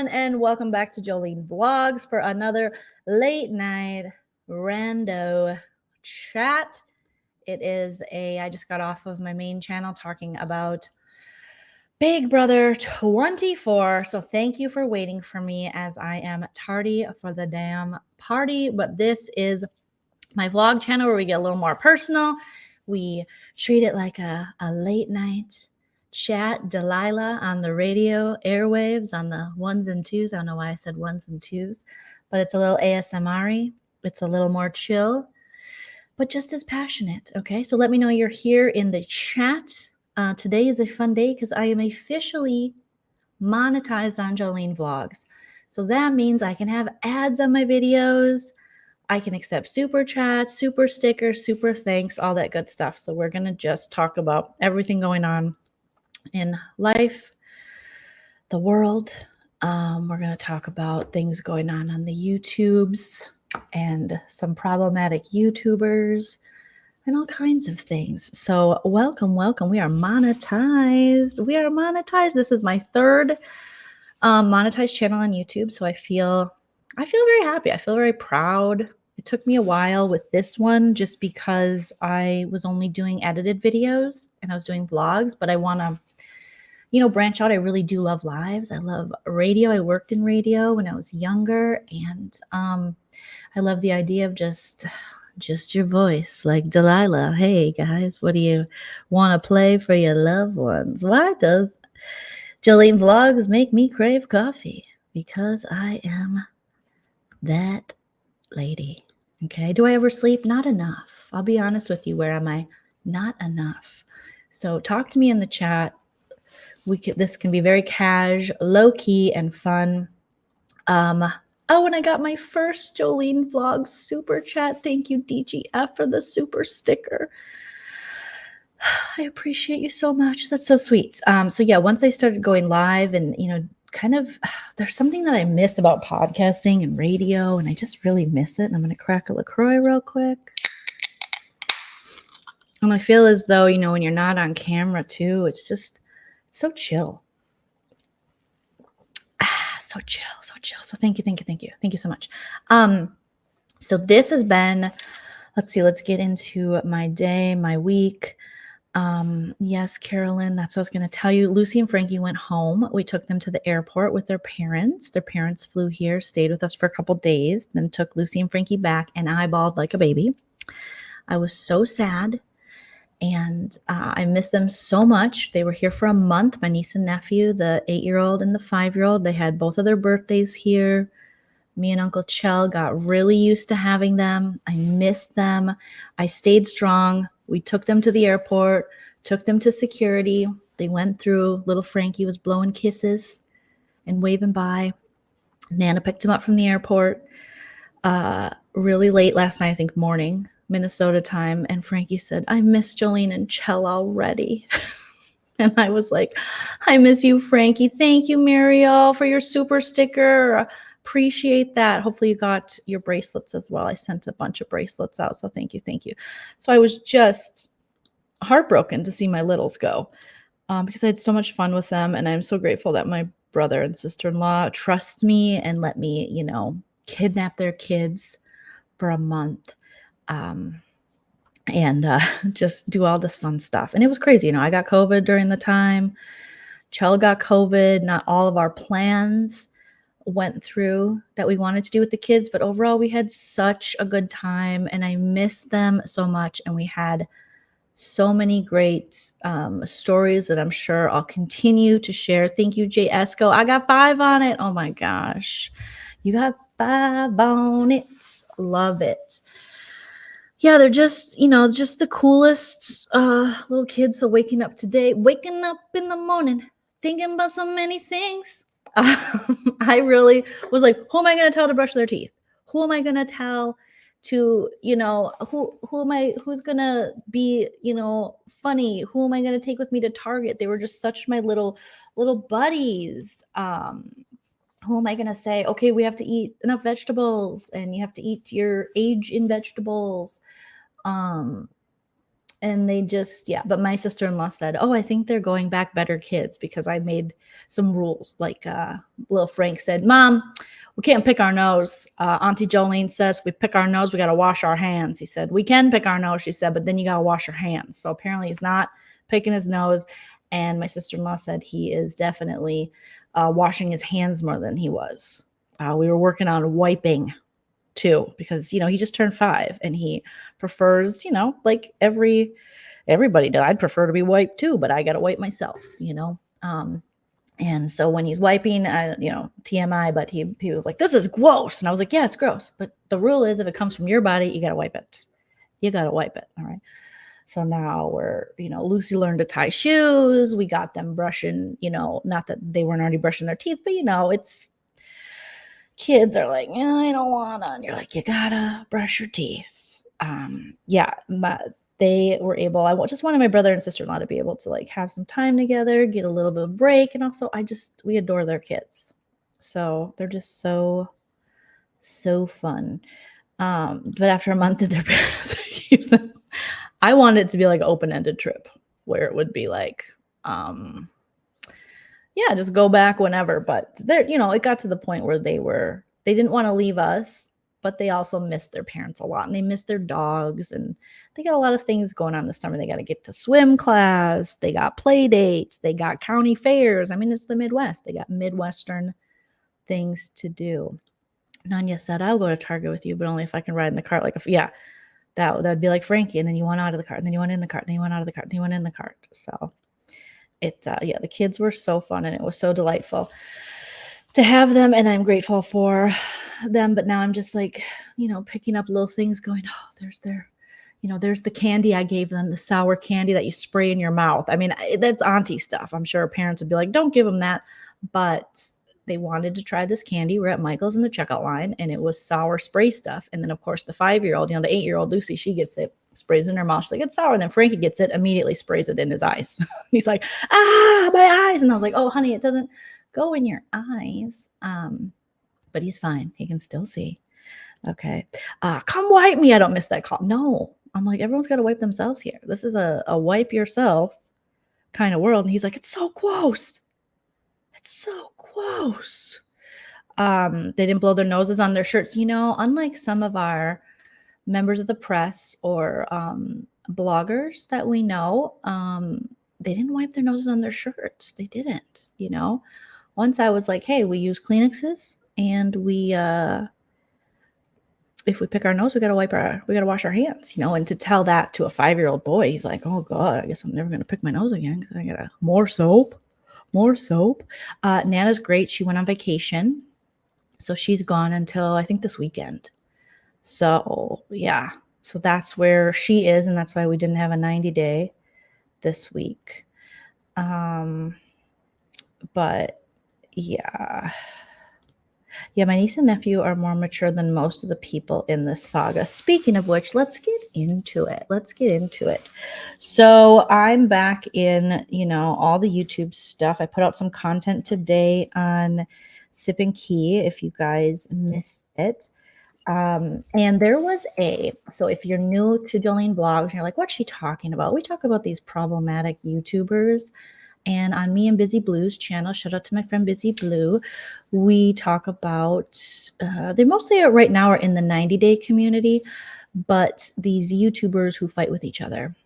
everyone, and welcome back to Joleen Vlogs for another late night rando chat. I just got off of my main channel talking about Big Brother 24. So thank you for waiting for me as I am tardy for the damn party. But this is my vlog channel where we get a little more personal. We treat it like a late night chat. Delilah on the radio airwaves on the ones and twos. I don't know why I said ones and twos, but it's a little ASMR-y. It's a little more chill, but just as passionate. Okay, so let me know you're here in the chat. Today is a fun day because I am officially monetized on Joleen Vlogs. So that means I can have ads on my videos. I can accept super chats, super stickers, super thanks, all that good stuff. So we're going to just talk about everything going on in life, the world. We're going to talk about things going on the YouTubes and some problematic YouTubers and all kinds of things. So welcome. We are monetized. This is my third monetized channel on YouTube. So I feel very happy. I feel very proud. It took me a while with this one just because I was only doing edited videos and I was doing vlogs, but I want to, branch out. I really do love lives. I love radio. I worked in radio when I was younger, and I love the idea of just your voice, like Delilah. Hey guys, what do you want to play for your loved ones? Why does Joleen Vlogs make me crave coffee? Because I am that lady. Okay. Do I ever sleep? Not enough. I'll be honest with you. Where am I? Not enough. So talk to me in the chat. This can be very casual, low key, and fun. Oh, and I got my first Joleen Vlogs super chat. Thank you, DGF, for the super sticker. I appreciate you so much. That's so sweet. So yeah, once I started going live and, there's something that I miss about podcasting and radio, and I just really miss it. And I'm going to crack a LaCroix real quick. And I feel as though, when you're not on camera too, it's just so chill. So chill. So thank you. Thank you so much. So this has been, let's get into my day, my week. Yes, Carolyn, that's what I was going to tell you. Lucy and Frankie went home. We took them to the airport with their parents. Their parents flew here, stayed with us for a couple days, then took Lucy and Frankie back, and I bawled like a baby. I was so sad, and I miss them so much. They were here for a month, my niece and nephew, the 8-year-old and the 5-year-old. They had both of their birthdays here. Me and Uncle Chell got really used to having them. I missed them. I stayed strong. We took them to the airport, took them to security. They went through. Little Frankie was blowing kisses and waving bye. Nana picked him up from the airport really late last night, I think morning, Minnesota time. And Frankie said, I miss Joleen and Chell already. And I was like, I miss you, Frankie. Thank you, Mariel, for your super sticker. Appreciate that. Hopefully you got your bracelets as well. I sent a bunch of bracelets out, so thank you. So I was just heartbroken to see my littles go because I had so much fun with them, and I'm so grateful that my brother and sister-in-law trust me and let me, kidnap their kids for a month and just do all this fun stuff. And it was crazy. I got COVID during the time. Chell got COVID. Not all of our plans went through that we wanted to do with the kids, but overall we had such a good time, and I miss them so much. And we had so many great stories that I'm sure I'll continue to share. Thank you, Jay Esco. I got 5 on it. Oh my gosh. You got 5 on it. Love it. Yeah, they're just, just the coolest little kids. So waking up in the morning, thinking about so many things. I really was like, who am I going to tell to brush their teeth? Who am I going to tell to, who's going to be, funny? Who am I going to take with me to Target? They were just such my little buddies. Who am I going to say, okay, we have to eat enough vegetables and you have to eat your age in vegetables. And they just, yeah. But my sister-in-law said, oh, I think they're going back better kids because I made some rules. Like little Frank said, Mom, we can't pick our nose. Auntie Jolene says we pick our nose, we got to wash our hands. He said, we can pick our nose, she said, but then you got to wash your hands. So apparently he's not picking his nose. And my sister-in-law said he is definitely washing his hands more than he was. We were working on wiping too, because, you know, he just turned 5 and he prefers, you know, like everybody does. I'd prefer to be wiped too, but I got to wipe myself, you know? And so when he's wiping, you know, TMI, but he was like, this is gross. And I was like, yeah, it's gross. But the rule is if it comes from your body, you got to wipe it. You got to wipe it. All right. So now we're, you know, Lucy learned to tie shoes. We got them brushing, you know, not that they weren't already brushing their teeth, but, you know, it's, kids are like, yeah, I don't want to. And you're like, you gotta brush your teeth. Yeah, they were able, I just wanted my brother and sister-in-law to be able to like have some time together, get a little bit of break. And also we adore their kids. So they're just so fun. But after a month, did their parents keep them? I wanted it to be like an open-ended trip where it would be like, yeah, just go back whenever. But there, you know, it got to the point where they didn't want to leave us, but they also missed their parents a lot and they missed their dogs. And they got a lot of things going on this summer. They got to get to swim class. They got play dates. They got county fairs. I mean, it's the Midwest. They got Midwestern things to do. Nanya said, I'll go to Target with you, but only if I can ride in the cart. Like, yeah, that'd be like Frankie. And then you went out of the cart, and then you went in the cart, and then you went out of the cart, and then you went in the cart. So yeah, the kids were so fun and it was so delightful to have them. And I'm grateful for them. But now I'm just like, you know, picking up little things going, oh, there's the candy I gave them, the sour candy that you spray in your mouth. I mean, that's auntie stuff. I'm sure parents would be like, don't give them that. But they wanted to try this candy. We're at Michael's in the checkout line and it was sour spray stuff. And then of course the 5-year-old, you know, the 8-year-old Lucy, she gets it, sprays it in her mouth. She's like, it's sour. And then Frankie gets it, immediately sprays it in his eyes. He's like, my eyes. And I was like, oh, honey, it doesn't go in your eyes. But he's fine. He can still see. Okay. Come wipe me. I don't miss that call. No. I'm like, everyone's got to wipe themselves here. This is a wipe yourself kind of world. And he's like, it's so gross. It's so gross. They didn't blow their noses on their shirts. You know, unlike some of our members of the press or bloggers that we know, they didn't wipe their noses on their shirts. They didn't, you know. Once I was like, hey, we use Kleenexes and we if we pick our nose, we got to wash our hands, you know. And to tell that to a 5-year-old boy, he's like, oh God, I guess I'm never going to pick my nose again because I got more soap. Nana's great. She went on vacation. So she's gone until I think this weekend. So yeah, so that's where she is. And that's why we didn't have a 90-day this week. But yeah. Yeah, my niece and nephew are more mature than most of the people in this saga. Speaking of which, let's get into it. So I'm back in, you know, all the YouTube stuff. I put out some content today on Sip and Key, if you guys missed it. And there was so if you're new to Joleen Vlogs and you're like, what's she talking about? We talk about these problematic YouTubers. And on Me and Busy Blue's channel, shout out to my friend Busy Blue, we talk about, they mostly right now are in the 90-day community, but these YouTubers who fight with each other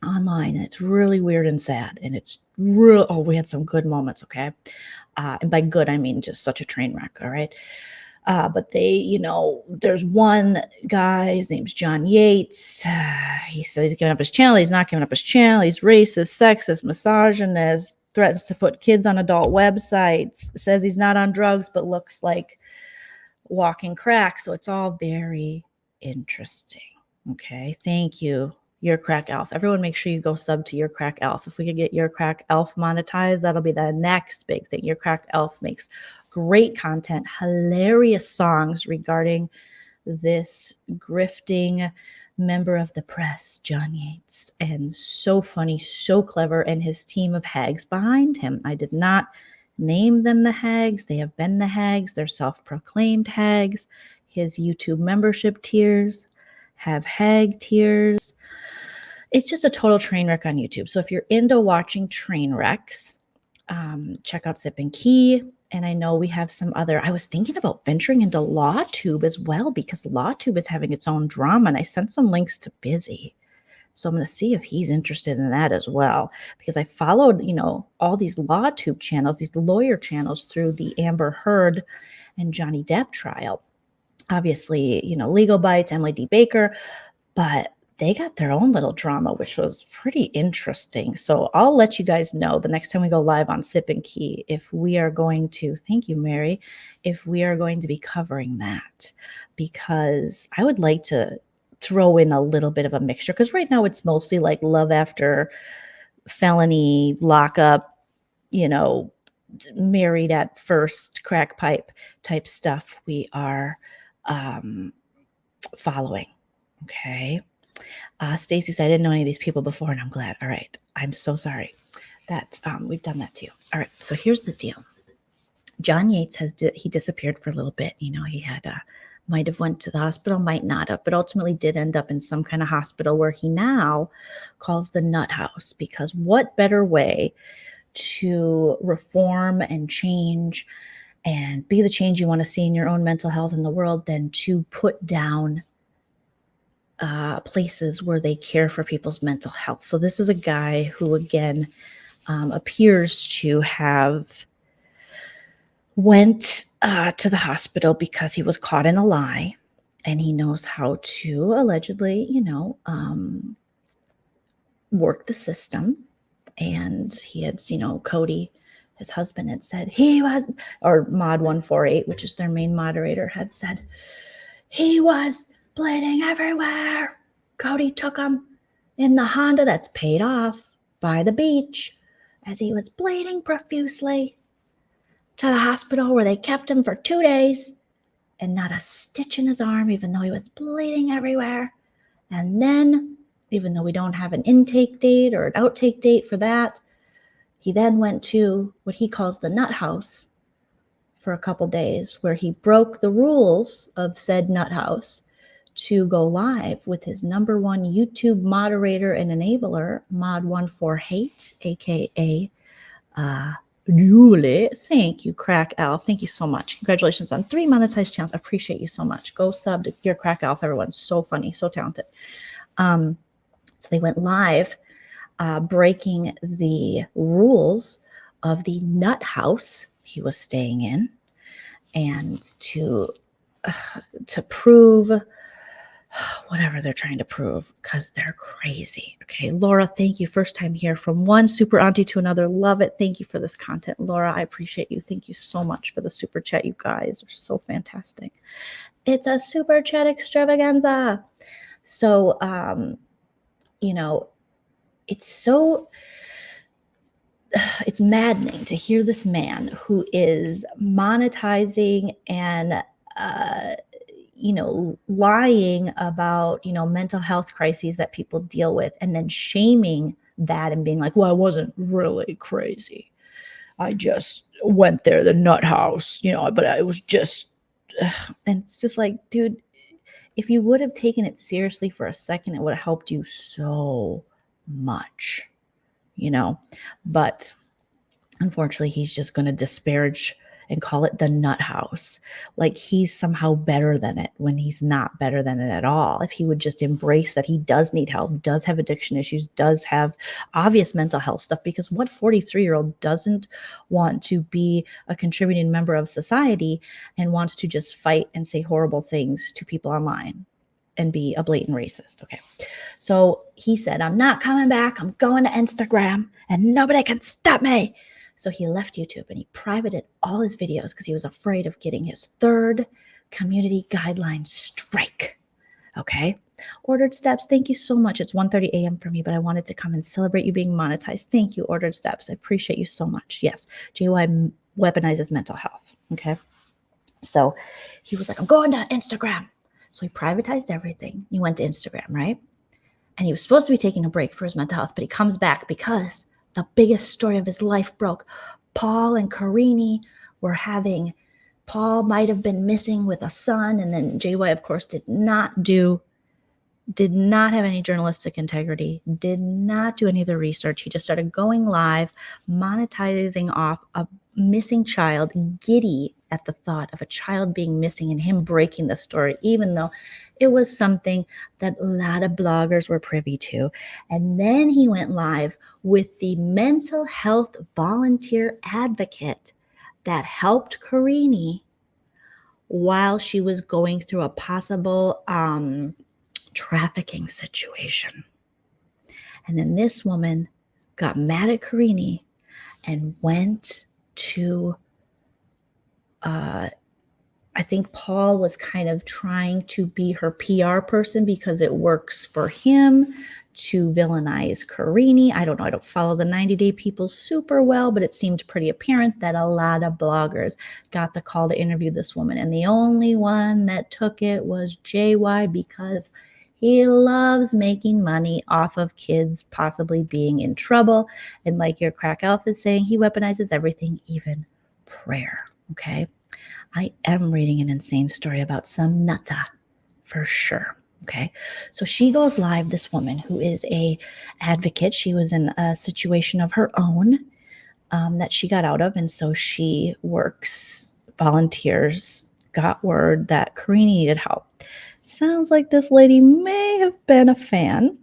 online. And it's really weird and sad. And it's real. Oh, we had some good moments, okay? And by good, I mean just such a train wreck, all right? But they, you know, there's one guy, his name's John Yates. He says he's giving up his channel. He's not giving up his channel. He's racist, sexist, misogynist, threatens to put kids on adult websites, says he's not on drugs, but looks like walking crack. So it's all very interesting. Okay. Thank you. Your Crack Elf. Everyone make sure you go sub to Your Crack Elf. If we could get Your Crack Elf monetized, that'll be the next big thing. Your Crack Elf makes great content, hilarious songs regarding this grifting member of the press, John Yates, and so funny, so clever, and his team of hags behind him. I did not name them the hags. They have been the hags. They're self-proclaimed hags. His YouTube membership tiers have hag tiers. it's just a total train wreck on YouTube. So if you're into watching train wrecks, check out Sip and Key. And I know we have some other, I was thinking about venturing into LawTube as well, because LawTube is having its own drama. And I sent some links to Busy. So I'm going to see if he's interested in that as well, because I followed, all these LawTube channels, these lawyer channels through the Amber Heard and Johnny Depp trial. Obviously, Legal Bites, Emily D. Baker, but they got their own little drama, which was pretty interesting. So I'll let you guys know the next time we go live on Sip and Key if we are going to, thank you, Mary, if we are going to be covering that, because I would like to throw in a little bit of a mixture, because right now it's mostly like love after felony lockup, married at first crack pipe type stuff we are following. Okay. Stacy said, I didn't know any of these people before, and I'm glad. All right. I'm so sorry that we've done that too. All right. So here's the deal. John Yates he disappeared for a little bit. He had might have went to the hospital, might not have, but ultimately did end up in some kind of hospital where he now calls the nut house, because what better way to reform and change and be the change you want to see in your own mental health in the world than to put down places where they care for people's mental health. So this is a guy who, again, appears to have went to the hospital because he was caught in a lie, and he knows how to allegedly, work the system. And he had, Cody, his husband, had said he was, or Mod 148, which is their main moderator, had said he was bleeding everywhere. Cody took him in the Honda that's paid off by the beach as he was bleeding profusely to the hospital, where they kept him for 2 days and not a stitch in his arm, even though he was bleeding everywhere. And then, even though we don't have an intake date or an outtake date for that, he then went to what he calls the nut house for a couple days, where he broke the rules of said nut house to go live with his number one YouTube moderator and enabler, Mod14Hate, aka Julie. Thank you, Crack Elf. Thank you so much. Congratulations on 3 monetized channels. I appreciate you so much. Go sub to your Crack Elf, everyone. So funny, so talented. So they went live, breaking the rules of the nut house he was staying in, and to prove whatever they're trying to prove, because they're crazy. Okay, Laura, thank you. First time here, from one super auntie to another. Love it. Thank you for this content, Laura. I appreciate you. Thank you so much for the super chat. You guys are so fantastic. It's a super chat extravaganza. So, it's maddening to hear this man who is monetizing and lying about, mental health crises that people deal with, and then shaming that and being like, well, I wasn't really crazy. I just went there, the nut house, but I was just, and it's just like, dude, if you would have taken it seriously for a second, it would have helped you so much, but unfortunately, he's just going to disparage and call it the nut house, like he's somehow better than it, when he's not better than it at all. If he would just embrace that he does need help, does have addiction issues, does have obvious mental health stuff, because what 43-year-old doesn't want to be a contributing member of society and wants to just fight and say horrible things to people online and be a blatant racist? Okay. So he said, I'm not coming back. I'm going to Instagram and nobody can stop me. So he left YouTube and he privated all his videos because he was afraid of getting his 3rd community guideline strike. Okay. Ordered Steps, thank you so much. It's 1:30 a.m. for me, but I wanted to come and celebrate you being monetized. Thank you, Ordered Steps. I appreciate you so much. Yes, JY weaponizes mental health. Okay. So he was like, I'm going to Instagram. So he privatized everything. He went to Instagram, right? And he was supposed to be taking a break for his mental health, but he comes back because the biggest story of his life broke. Paul and Karini were having, Paul might have been missing with a son, and then JY, of course, did not do did not have any journalistic integrity, did not do any of the research. He just started going live, monetizing off a missing child, giddy at the thought of a child being missing and him breaking the story, even though it was something that a lot of bloggers were privy to. And then he went live with the mental health volunteer advocate that helped Karini while she was going through a possible trafficking situation. And then this woman got mad at Karini and went to, I think Paul was kind of trying to be her PR person because it works for him to villainize Karini. I don't know. I don't follow the 90-Day people super well, but it seemed pretty apparent that a lot of bloggers got the call to interview this woman. And the only one that took it was JY because he loves making money off of kids possibly being in trouble. And like your crack elf is saying, he weaponizes everything, even prayer. Okay. I am reading an insane story about some nutta for sure. Okay. So she goes live, this woman who is a advocate. She was in a situation of her own that she got out of. And so she works, volunteers, got word that Karini needed help. Sounds like this lady may have been a fan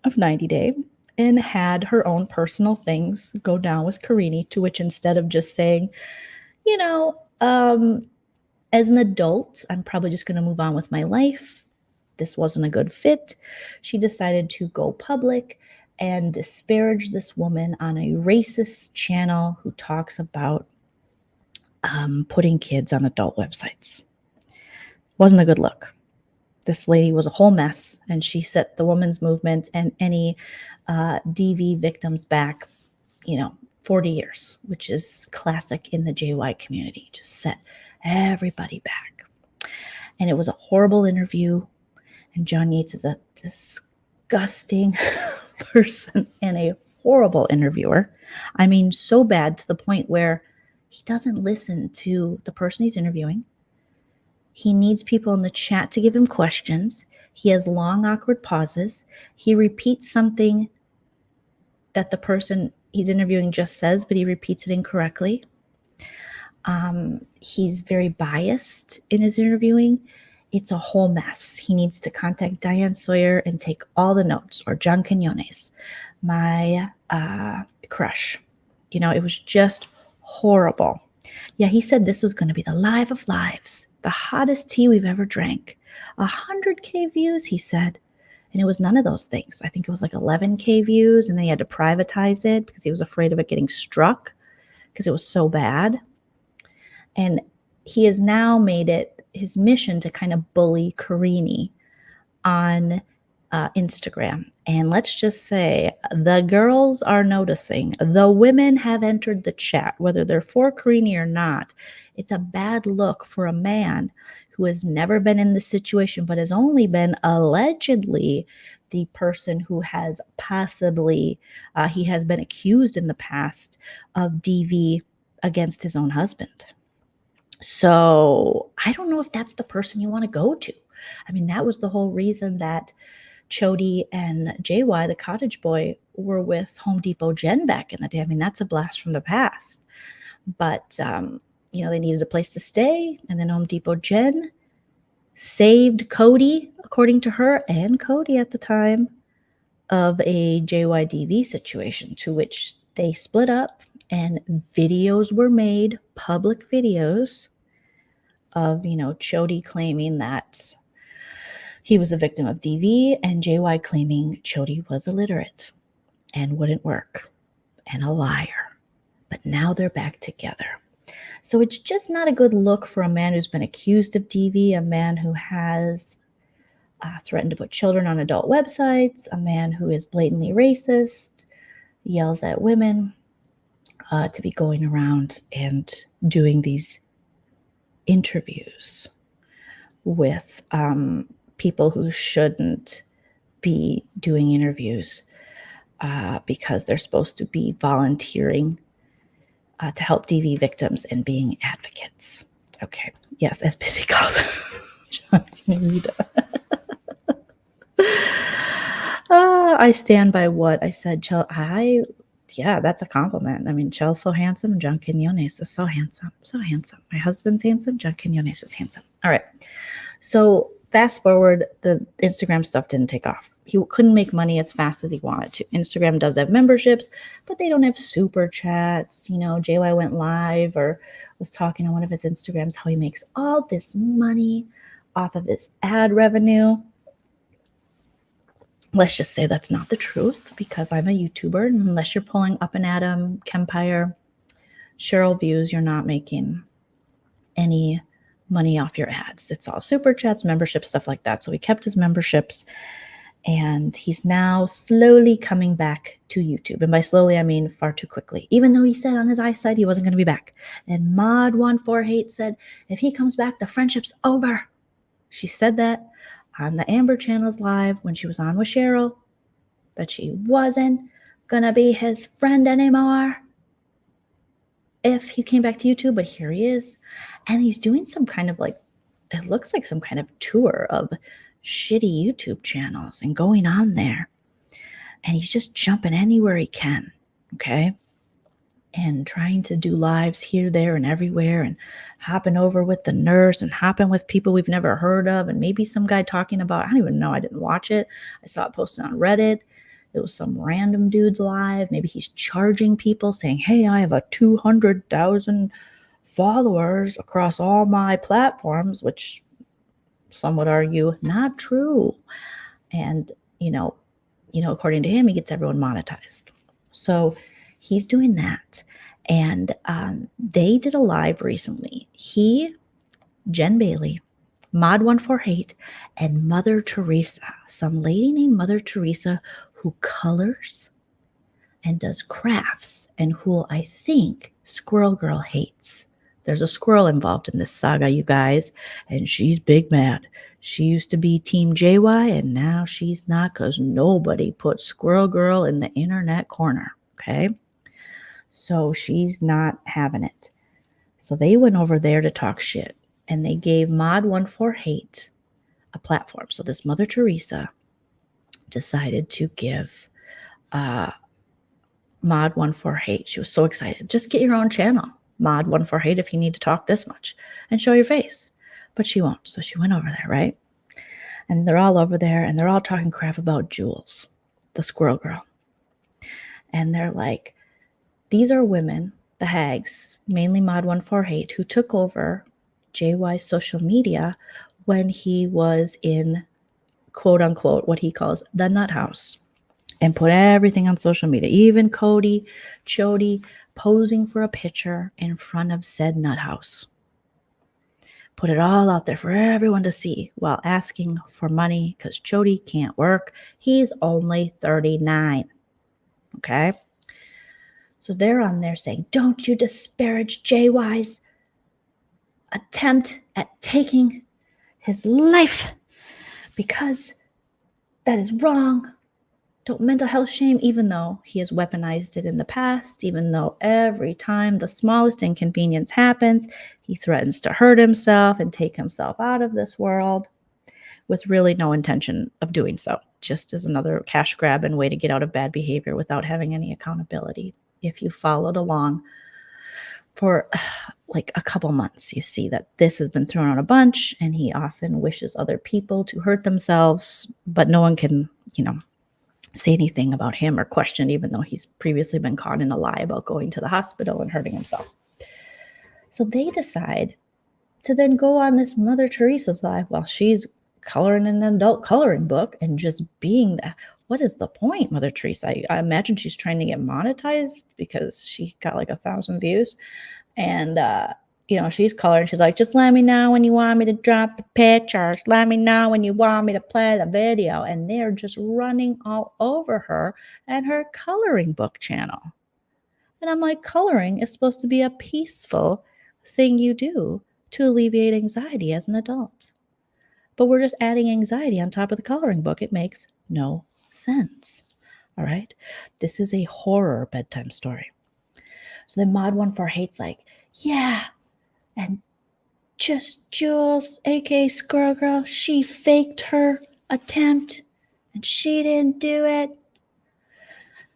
of 90 Day and had her own personal things go down with Karini, to which instead of just saying, you know, as an adult, I'm probably just going to move on with my life. This wasn't a good fit. She decided to go public and disparage this woman on a racist channel who talks about putting kids on adult websites. Wasn't a good look. This lady was a whole mess, and she set the women's movement and any DV victims back, 40 years, which is classic in the JY community. Just set everybody back. And it was a horrible interview. And John Yates is a disgusting person and a horrible interviewer. I mean, so bad to the point where he doesn't listen to the person he's interviewing. He needs people in the chat to give him questions. He has long, awkward pauses. He repeats something that the person he's interviewing just says, but he repeats it incorrectly. He's very biased in his interviewing. It's a whole mess. He needs to contact Diane Sawyer and take all the notes, or John Quinones, my crush. It was just horrible. Yeah, he said this was going to be the live of lives, the hottest tea we've ever drank. 100K views, he said. And it was none of those things. I think it was like 11K views, and then he had to privatize it because he was afraid of it getting struck because it was so bad. And he has now made it his mission to kind of bully Karini on Instagram. And let's just say the girls are noticing. The women have entered the chat, whether they're for Karini or not. It's a bad look for a man who has never been in this situation, but has only been allegedly the person who has possibly, he has been accused in the past of DV against his own husband. So I don't know if that's the person you want to go to. I mean, that was the whole reason that Chody and JY, the cottage boy, were with Home Depot Jen back in the day. I mean, that's a blast from the past. But, they needed a place to stay. And then Home Depot Jen saved Cody, according to her, and Cody at the time, of a JYDV situation, to which they split up and videos were made, public videos of, Chody claiming that he was a victim of DV and JY claiming Chody was illiterate and wouldn't work and a liar. But now they're back together. So it's just not a good look for a man who's been accused of DV, a man who has threatened to put children on adult websites, a man who is blatantly racist, yells at women, to be going around and doing these interviews with people who shouldn't be doing interviews because they're supposed to be volunteering to help DV victims and being advocates. Okay. Yes, as busy calls. John, I stand by what I said. Yeah, that's a compliment. I mean, Chel's so handsome. John Quinones is so handsome. So handsome. My husband's handsome. John Quinones is handsome. All right. So fast forward, the Instagram stuff didn't take off. He couldn't make money as fast as he wanted to. Instagram does have memberships, but they don't have super chats. You know, JY went live or was talking on one of his Instagrams how he makes all this money off of his ad revenue. Let's just say that's not the truth because I'm a YouTuber. And unless you're pulling Up and Adam, Kempire, Cheryl views, you're not making any money off your ads. It's all super chats, memberships, stuff like that. So he kept his memberships and he's now slowly coming back to YouTube. And by slowly, I mean far too quickly, even though he said on his eyesight he wasn't going to be back. And Mod148 said, if he comes back, the friendship's over. She said that on the Amber Channel's live when she was on with Cheryl, that she wasn't going to be his friend anymore if he came back to YouTube, but here he is. And he's doing some kind of like, it looks like some kind of tour of shitty YouTube channels and going on there. And he's just jumping anywhere he can, okay? And trying to do lives here, there, and everywhere, and hopping over with the nurse and hopping with people we've never heard of, and maybe some guy talking about, I don't even know, I didn't watch it. I saw it posted on Reddit. It was some random dude's live. Maybe he's charging people saying, hey, I have a 200,000 followers across all my platforms, which some would argue not true. And, according to him, he gets everyone monetized. So he's doing that. And they did a live recently. He, Jen Bailey, Mod148, and Mother Teresa, some lady named Mother Teresa who colors and does crafts and who I think Squirrel Girl hates. There's a squirrel involved in this saga, you guys, and she's big mad. She used to be Team JY, and now she's not because nobody put Squirrel Girl in the internet corner, okay? So she's not having it. So they went over there to talk shit, and they gave Mod148 a platform. So this Mother Teresa decided to give Mod148. She was so excited. Just get your own channel, Mod148, if you need to talk this much and show your face. But she won't. So she went over there, right? And they're all over there, and they're all talking crap about Jules, the squirrel girl. And they're like, these are women, the hags, mainly Mod148, who took over JY's social media when he was in, quote unquote, what he calls the nut house, and put everything on social media, even Cody Chody posing for a picture in front of said nut house. Put it all out there for everyone to see while asking for money because Chody can't work. He's only 39. Okay? So they're on there saying, don't you disparage JY's attempt at taking his life because that is wrong. Don't mental health shame, even though he has weaponized it in the past, even though every time the smallest inconvenience happens, he threatens to hurt himself and take himself out of this world with really no intention of doing so, just as another cash grab and way to get out of bad behavior without having any accountability. If you followed along for like a couple months, you see that this has been thrown out a bunch, and he often wishes other people to hurt themselves, but no one can, say anything about him or question, even though he's previously been caught in a lie about going to the hospital and hurting himself. So they decide to then go on this Mother Teresa's live while she's coloring an adult coloring book and just being that. What is the point, Mother Teresa? I imagine she's trying to get monetized because she got like 1,000 views. And, she's coloring. She's like, just let me know when you want me to drop the pictures. Let me know when you want me to play the video. And they're just running all over her and her coloring book channel. And I'm like, coloring is supposed to be a peaceful thing you do to alleviate anxiety as an adult. But we're just adding anxiety on top of the coloring book. It makes no sense. All right? This is a horror bedtime story. So then Mod148's like, yeah, and just Jules, aka Squirrel Girl, she faked her attempt and she didn't do it.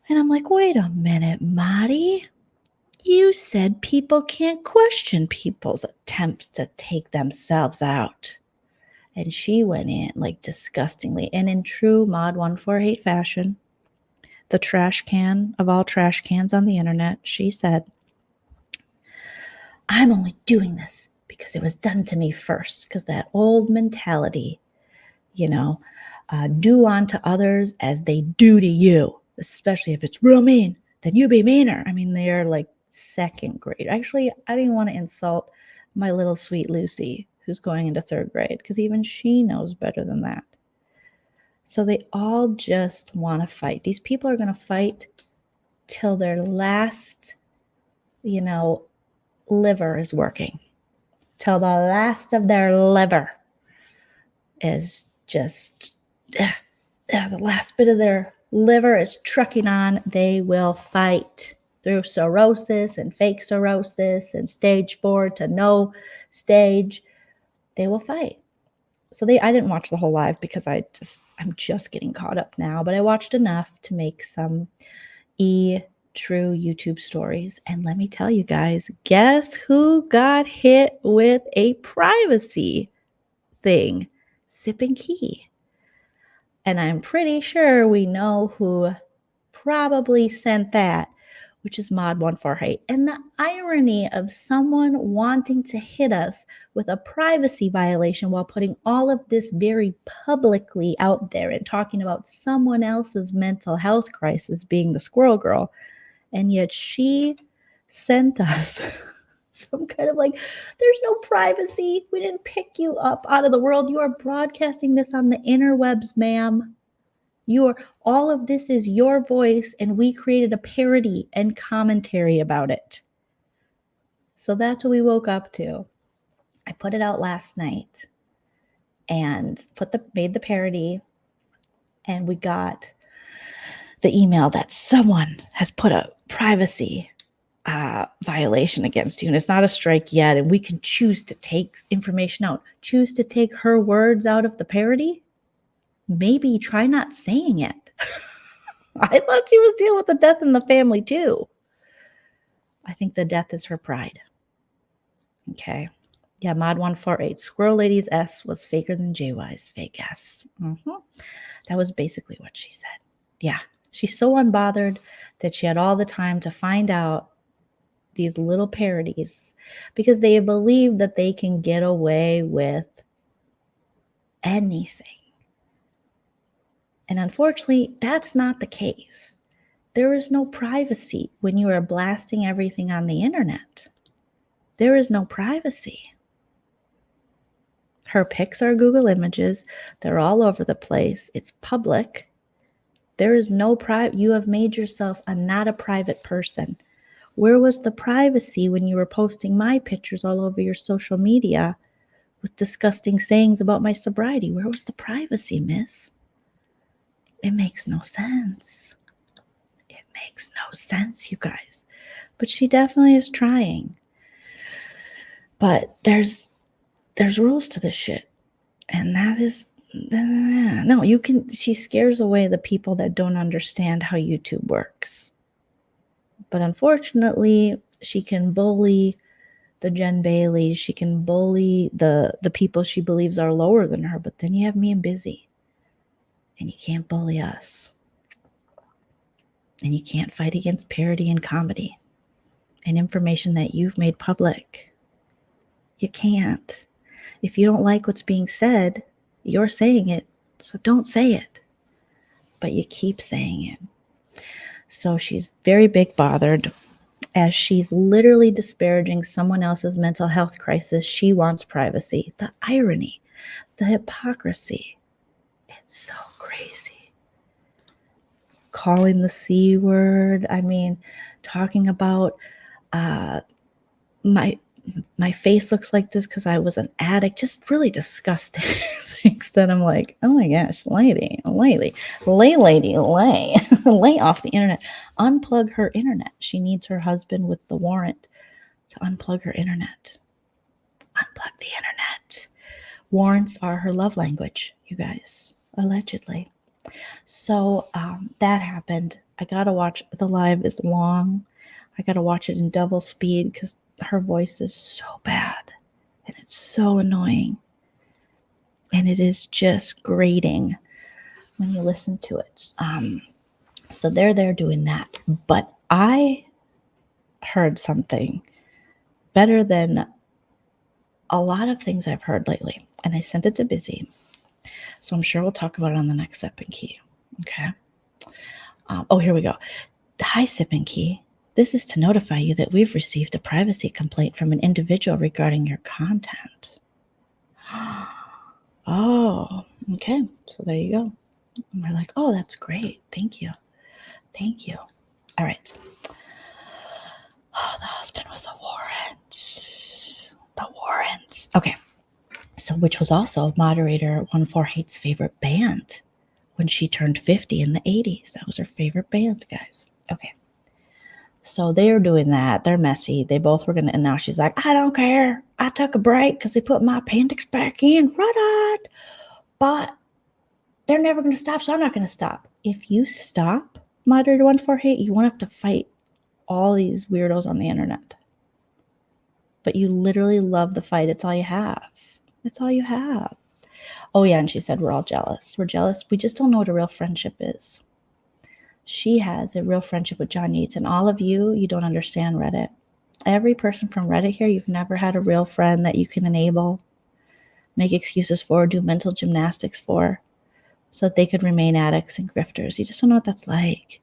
And I'm like, wait a minute, Marty. You said people can't question people's attempts to take themselves out. And she went in like disgustingly. And in true Mod 148 fashion, the trash can of all trash cans on the internet, she said, I'm only doing this because it was done to me first. Because that old mentality, do unto others as they do to you, especially if it's real mean, then you be meaner. I mean, they're like second grade. Actually, I didn't want to insult my little sweet Lucy, who's going into third grade, because even she knows better than that. So they all just want to fight. These people are going to fight till their last, liver is working, till the last of their liver is just, the last bit of their liver is trucking on. They will fight through cirrhosis and fake cirrhosis and stage 4 to no stage. They will fight. So I didn't watch the whole live because I'm just getting caught up now, but I watched enough to make some true YouTube stories. And let me tell you guys, guess who got hit with a privacy thing? Sip and Key. And I'm pretty sure we know who probably sent that, which is Mod 148. And the irony of someone wanting to hit us with a privacy violation while putting all of this very publicly out there and talking about someone else's mental health crisis being the squirrel girl. And yet she sent us some kind of there's no privacy. We didn't pick you up out of the world. You are broadcasting this on the interwebs, ma'am. All of this is your voice, and we created a parody and commentary about it. So that's what we woke up to. I put it out last night and made the parody, and we got the email that someone has put a privacy violation against you, and it's not a strike yet, and we can choose to take information out, choose to take her words out of the parody. Maybe try not saying it. I thought she was dealing with the death in the family too. I think the death is her pride. Okay. Yeah, Mod 148. Squirrel Lady's S was faker than JY's fake S. That was basically what she said. Yeah. She's so unbothered that she had all the time to find out these little parodies because they believe that they can get away with anything. And unfortunately, that's not the case. There is no privacy when you are blasting everything on the internet. There is no privacy. Her pics are Google Images. They're all over the place. It's public. There is no private. You have made yourself not a private person. Where was the privacy when you were posting my pictures all over your social media with disgusting sayings about my sobriety? Where was the privacy, miss? It makes no sense. It makes no sense, you guys. But she definitely is trying. But there's rules to this shit. And that is, no, she scares away the people that don't understand how YouTube works. But unfortunately, she can bully the Jen Baileys. She can bully the people she believes are lower than her. But then you have me and Busy. And you can't bully us. And you can't fight against parody and comedy and information that you've made public. You can't. If you don't like what's being said, you're saying it, so don't say it. But you keep saying it. So she's very big bothered. As she's literally disparaging someone else's mental health crisis, she wants privacy. The irony, the hypocrisy. It's so crazy. Calling the C word. I mean, talking about my face looks like this because I was an addict. Just really disgusting things that I'm like, oh my gosh, lady, lay off the internet. Unplug her internet. She needs her husband with the warrant to unplug her internet. Unplug the internet. Warrants are her love language, you guys, allegedly. So that happened. I gotta watch. The live is long. I gotta watch it in double speed because her voice is so bad and it's so annoying. And it is just grating when you listen to it. So they're there doing that. But I heard something better than a lot of things I've heard lately. And I sent it to Busy. So I'm sure we'll talk about it on the next Sip and Key. Okay. Here we go. Hi, Sip and Key. This is to notify you that we've received a privacy complaint from an individual regarding your content. Oh, okay. So there you go. And we're like, oh, that's great. Thank you. Thank you. All right. Oh, the husband was a warrant. The warrant. Okay. So, which was also moderator 148's favorite band when she turned 50 in the 80s. That was her favorite band, guys. Okay. So they're doing that. They're messy. They both were going to, and now she's like, I don't care. I took a break because they put my appendix back in. Right. But they're never going to stop, so I'm not going to stop. If you stop, moderator 148, you won't have to fight all these weirdos on the internet. But you literally love the fight. It's all you have. It's all you have. Oh, yeah, and she said we're all jealous. We're jealous. We just don't know what a real friendship is. She has a real friendship with John Yates, and all of you don't understand Reddit. Every person from Reddit here, you've never had a real friend that you can enable, make excuses for, do mental gymnastics for, so that they could remain addicts and grifters. You just don't know what that's like.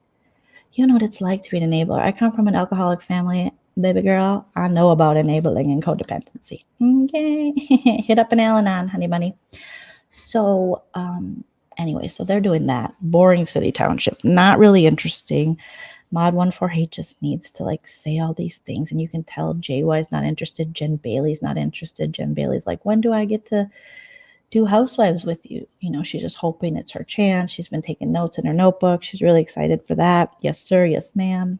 You know what it's like to be an enabler. I come from an alcoholic family, baby girl. I know about enabling and codependency. Okay. Hit up an Al-Anon, honey bunny. So, anyway, so they're doing that. Boring city township. Not really interesting. Mod 148 just needs to like say all these things, and you can tell JY's not interested. Jen Bailey's not interested. Jen Bailey's like, when do I get to do Housewives with you? You know, she's just hoping it's her chance. She's been taking notes in her notebook. She's really excited for that. Yes, sir. Yes, ma'am.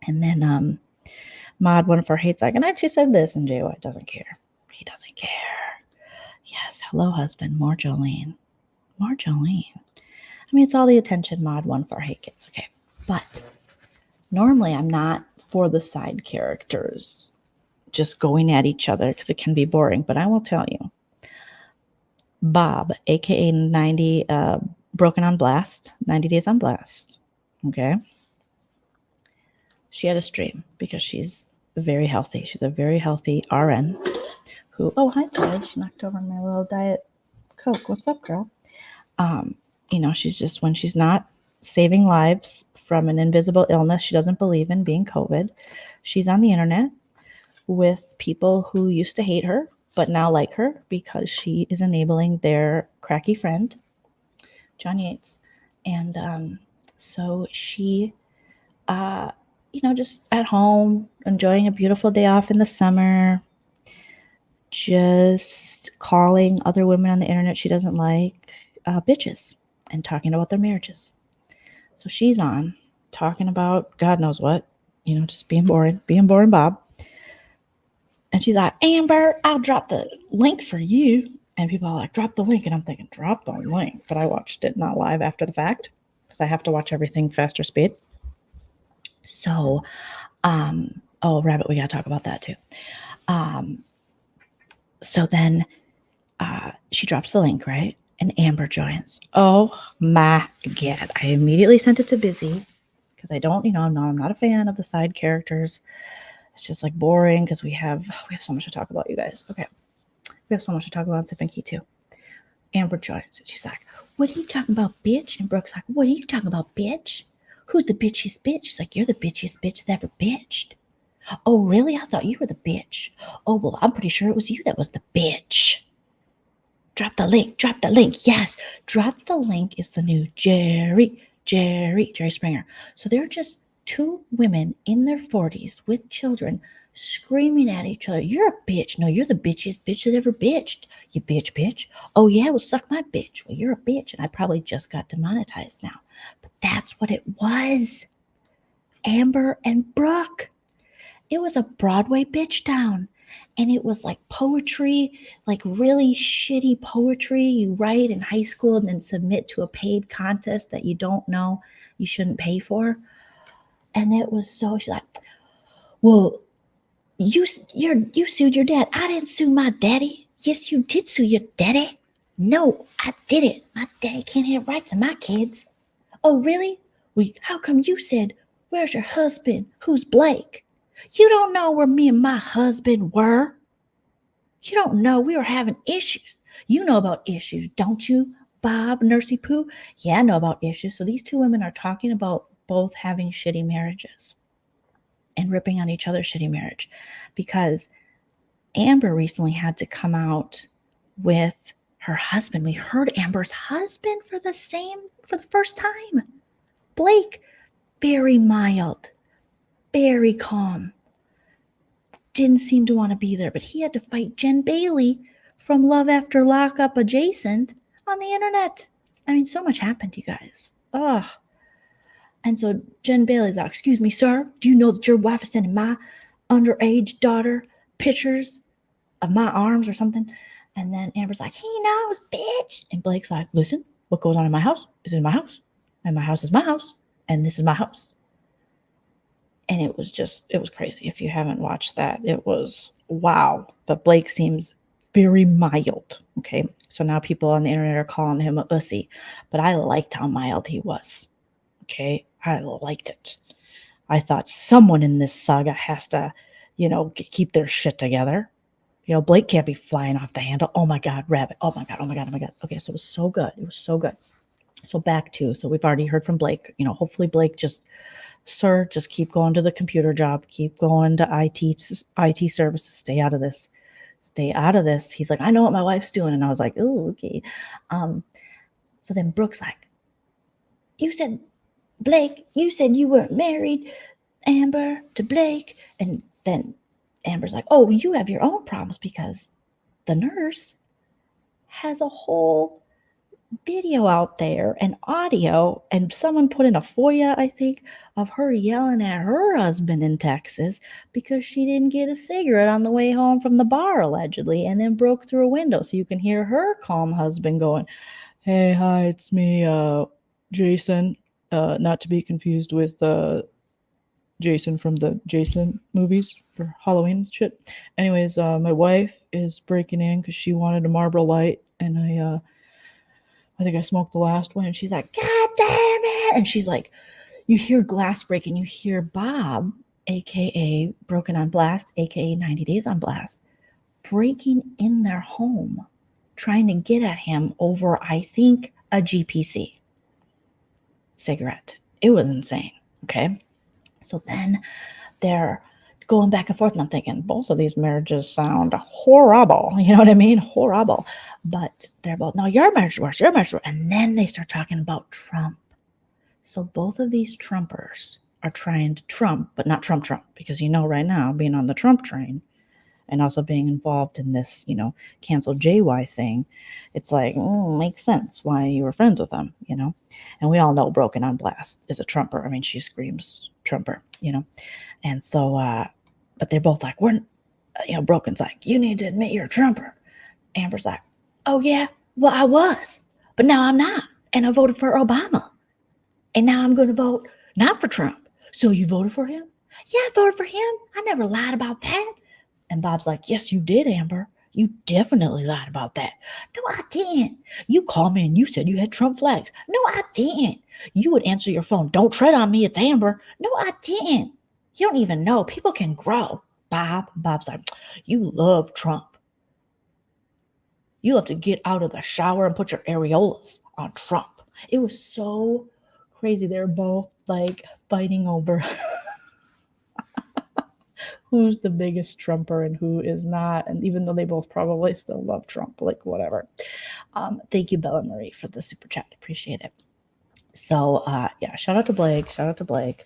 And then Mod 148's like, and I actually said this, and JY doesn't care. He doesn't care. Yes, hello, husband. More Joleen. More Joleen. I mean, it's all the attention Mod 148 gets. Okay. But normally I'm not for the side characters just going at each other because it can be boring. But I will tell you, Bob, aka 90 Broken on Blast, 90 Days on Blast. Okay. She had a stream because she's very healthy. She's a very healthy RN who, oh, hi, Ty. She knocked over my little Diet Coke. What's up, girl? You know, she's just, when she's not saving lives from an invisible illness she doesn't believe in, being COVID, she's on the internet with people who used to hate her but now like her because she is enabling their cracky friend, John Yates. And so she, just at home, enjoying a beautiful day off in the summer, just calling other women on the internet she doesn't like bitches and talking about their marriages. So she's on talking about God knows what, just being boring Bob. And she's like, Amber, I'll drop the link for you. And people are like, drop the link. And I'm thinking, drop the link. But I watched it not live after the fact because I have to watch everything faster speed. So, Rabbit, we got to talk about that too. So then she drops the link, right? And Amber joins. Oh my God. I immediately sent it to Busy because I don't, I'm not a fan of the side characters. It's just like boring because we have so much to talk about, you guys. Okay. We have so much to talk about in Sip and Key too. Amber joins. She's like, what are you talking about, bitch? And Brooke's like, what are you talking about, bitch? Who's the bitchiest bitch? She's like, you're the bitchiest bitch that ever bitched. Oh, really? I thought you were the bitch. Oh, well, I'm pretty sure it was you that was the bitch. Drop the link. Drop the link. Yes. Drop the link is the new Jerry Springer. So they're just two women in their 40s with children screaming at each other. You're a bitch. No, you're the bitchiest bitch that ever bitched. You bitch. Oh, yeah, well, suck my bitch. Well, you're a bitch. And I probably just got demonetized now. But that's what it was. Amber and Brooke. It was a Broadway bitch down. And it was like poetry, like really shitty poetry you write in high school and then submit to a paid contest that you don't know you shouldn't pay for. And it was so, she's like, well, you sued your dad. I didn't sue my daddy. Yes, you did sue your daddy. No, I didn't. My daddy can't have rights to my kids. Oh, really? Well, how come you said, where's your husband? Who's Blake? You don't know where me and my husband were. You don't know we were having issues. You know about issues, don't you, Bob Nursey Pooh? Yeah, I know about issues. So these two women are talking about both having shitty marriages and ripping on each other's shitty marriage, because Amber recently had to come out with her husband. We heard Amber's husband for the first time. Blake, very mild, very calm, didn't seem to want to be there, but he had to fight Jen Bailey from Love After Lockup adjacent on the internet. I mean, so much happened, you guys. Ugh. And so Jen Bailey's like, excuse me, sir, do you know that your wife is sending my underage daughter pictures of my arms or something? And then Amber's like, he knows, bitch. And Blake's like, listen, what goes on in my house is in my house. And my house is my house. And this is my house. And it was crazy. If you haven't watched that, it was wow. But Blake seems very mild. Okay. So now people on the internet are calling him a ussy. But I liked how mild he was. Okay. I liked it. I thought someone in this saga has to, keep their shit together. Blake can't be flying off the handle. Oh my God, rabbit. Oh my God. Oh my God. Oh my God. Okay. So it was so good. It was so good. So so we've already heard from Blake. Hopefully Blake just keep going to the computer job. Keep going to IT services. Stay out of this. Stay out of this. He's like, I know what my wife's doing. And I was like, oh, okay. So then Brooke's like, Blake, you said you weren't married, Amber, to Blake. And then Amber's like, oh, you have your own problems because the nurse has a whole video out there and audio, and someone put in a FOIA, I think, of her yelling at her husband in Texas because she didn't get a cigarette on the way home from the bar, allegedly, and then broke through a window. So you can hear her calm husband going, hey, hi, it's me, Jason, not to be confused with Jason from the Jason movies for Halloween shit. Anyways, my wife is breaking in because she wanted a Marlboro Light, and I think I smoked the last one. And she's like, God damn it. And she's like, you hear glass breaking. You hear Bob, a.k.a. Broken on Blast, a.k.a. 90 Days on Blast, breaking in their home, trying to get at him over, I think, a GPC cigarette. It was insane. Okay. So then they're going back and forth, and I'm thinking both of these marriages sound horrible. You know what I mean? Horrible. But they're both, no, your marriage works, your marriage works. And then they start talking about Trump. So both of these Trumpers are trying to Trump, but not Trump, because right now, being on the Trump train and also being involved in this, cancel JY thing, it's like, makes sense why you were friends with him, And we all know Broken on Blast is a Trumper. I mean, she screams Trumper, And so, but they're both like, Broken's like, you need to admit you're a Trumper. Amber's like, oh yeah, well I was, but now I'm not. And I voted for Obama. And now I'm going to vote not for Trump. So you voted for him? Yeah, I voted for him. I never lied about that. And Bob's like, yes, you did, Amber. You definitely lied about that. No, I didn't. You called me and you said you had Trump flags. No, I didn't. You would answer your phone. Don't tread on me. It's Amber. No, I didn't. You don't even know. People can grow. Bob's like, you love Trump. You have to get out of the shower and put your areolas on Trump. It was so crazy. They're both like fighting over who's the biggest Trumper and who is not. And even though they both probably still love Trump, like whatever. Thank you, Bella Marie, for the super chat. Appreciate it. So yeah, shout out to Blake.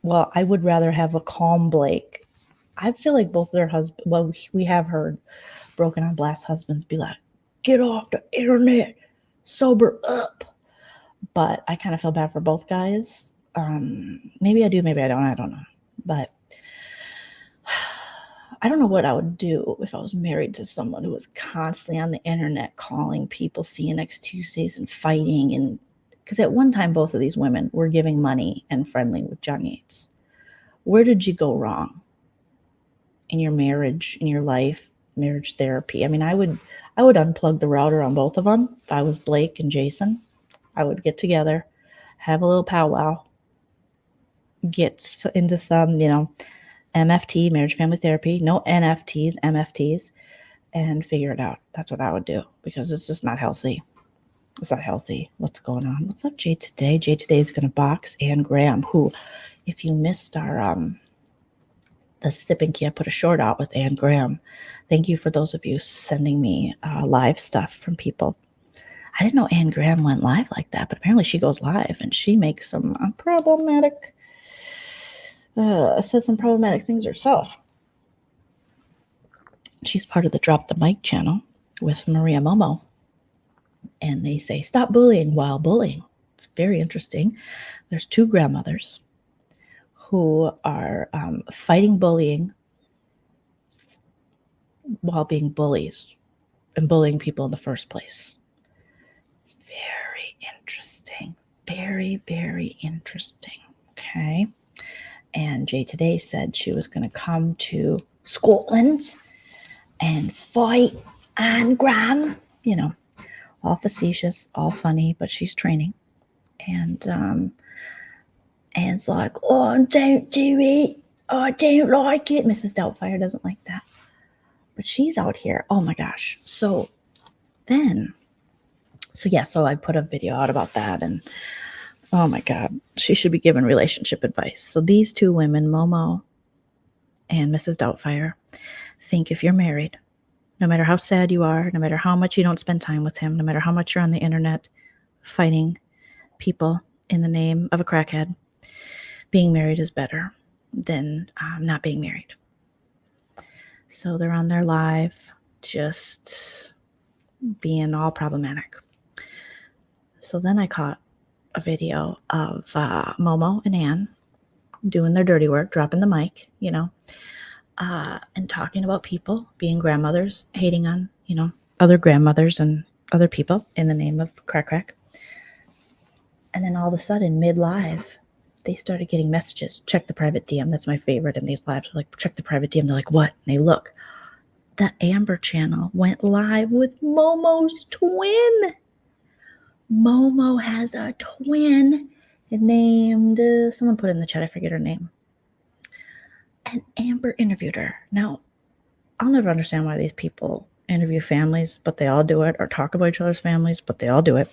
Well, I would rather have a calm Blake. I feel like both of their husbands, well, we have heard Broken on Blast husbands be like, get off the internet, sober up. But I kind of feel bad for both guys. Maybe I do, maybe I don't know. But I don't know what I would do if I was married to someone who was constantly on the internet calling people, see you next Tuesdays, and fighting. And because at one time, both of these women were giving money and friendly with John Yates. Where did you go wrong in your marriage, in your life, marriage therapy? I mean, I would unplug the router on both of them. If I was Blake and Jason, I would get together, have a little powwow, get into some, MFT, marriage family therapy, no NFTs, MFTs, and figure it out. That's what I would do, because it's just not healthy. It's not healthy. What's going on? What's up, Jay Today? Jay Today is going to box Ann Graham, who, if you missed our the Sip and Key, I put a short out with Ann Graham. Thank you for those of you sending me live stuff from people. I didn't know Ann Graham went live like that, but apparently she goes live and she makes some problematic, says some problematic things herself. She's part of the Drop the Mic channel with Maria Momo. And they say, stop bullying while bullying. It's very interesting. There's two grandmothers who are fighting bullying while being bullies and bullying people in the first place. It's very interesting. Very, very interesting. Okay. And Jay Today said she was going to come to Scotland and fight Anne Graham, all facetious, all funny, but she's training. And Anne's like, oh, don't do it. Oh, I don't like it. Mrs. Doubtfire doesn't like that. But she's out here. Oh my gosh. So I put a video out about that. And oh my God, she should be given relationship advice. So these two women, Momo and Mrs. Doubtfire, think if you're married, no matter how sad you are, no matter how much you don't spend time with him, no matter how much you're on the internet fighting people in the name of a crackhead, being married is better than not being married. So they're on their live just being all problematic. So then I caught a video of Momo and Ann doing their dirty work, dropping the mic, and talking about people, being grandmothers, hating on, other grandmothers and other people in the name of crack. And then all of a sudden, mid-live, they started getting messages. Check the private DM. That's my favorite in these lives. They're like, check the private DM. They're like, what? And they look. The Amber channel went live with Momo's twin. Momo has a twin named, someone put in the chat, I forget her name. And Amber interviewed her. Now, I'll never understand why these people interview families, but they all do it, or talk about each other's families, but they all do it.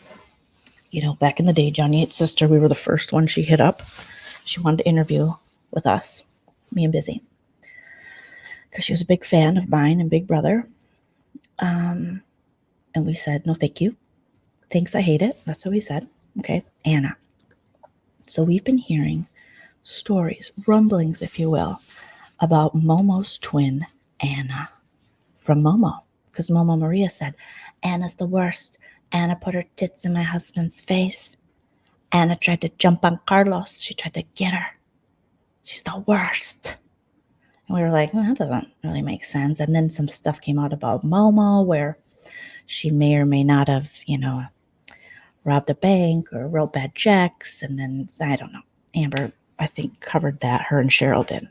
Back in the day, John Yates' sister, we were the first one she hit up. She wanted to interview with us, me and Busy, because she was a big fan of mine and Big Brother. And we said, no, thank you. Thanks, I hate it. That's what we said. Okay, Anna. So we've been hearing stories, rumblings, if you will, about Momo's twin, Anna, from Momo. Because Momo Maria said, Anna's the worst. Anna put her tits in my husband's face. Anna tried to jump on Carlos. She tried to get her. She's the worst. And we were like, that doesn't really make sense. And then some stuff came out about Momo where she may or may not have, robbed a bank or wrote bad checks. And then, I don't know. Amber, I think, covered that. Her and Cheryl did.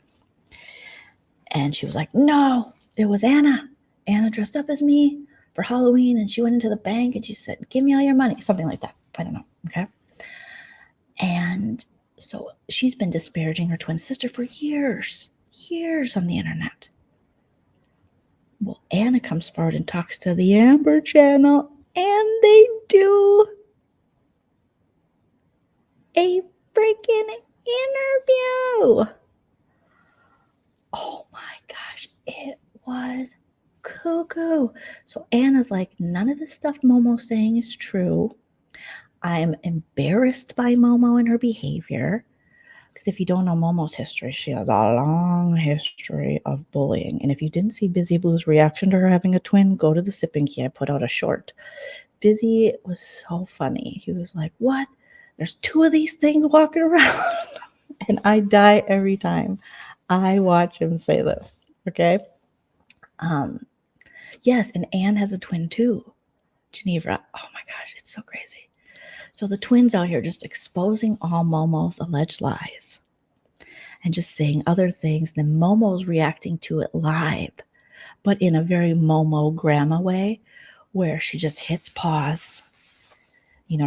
And she was like, no, it was Anna. Anna dressed up as me for Halloween, and she went into the bank and she said, give me all your money. Something like that. I don't know. Okay. And so she's been disparaging her twin sister for years on the internet. Well, Anna comes forward and talks to the Amber channel, and they do a freaking interview. Oh my gosh, it was cuckoo. So Anna's like, none of the stuff Momo's saying is true. I'm embarrassed by Momo and her behavior. Because if you don't know Momo's history, she has a long history of bullying. And if you didn't see Busy Blue's reaction to her having a twin, go to the Sipping Key. I put out a short. Busy was so funny. He was like, what? There's two of these things walking around. And I die every time I watch him say this. Okay? Yes, and Anne has a twin too. Geneva. Oh my gosh, it's so crazy. So the twins out here just exposing all Momo's alleged lies and just saying other things. Then Momo's reacting to it live, but in a very Momo grandma way, where she just hits pause,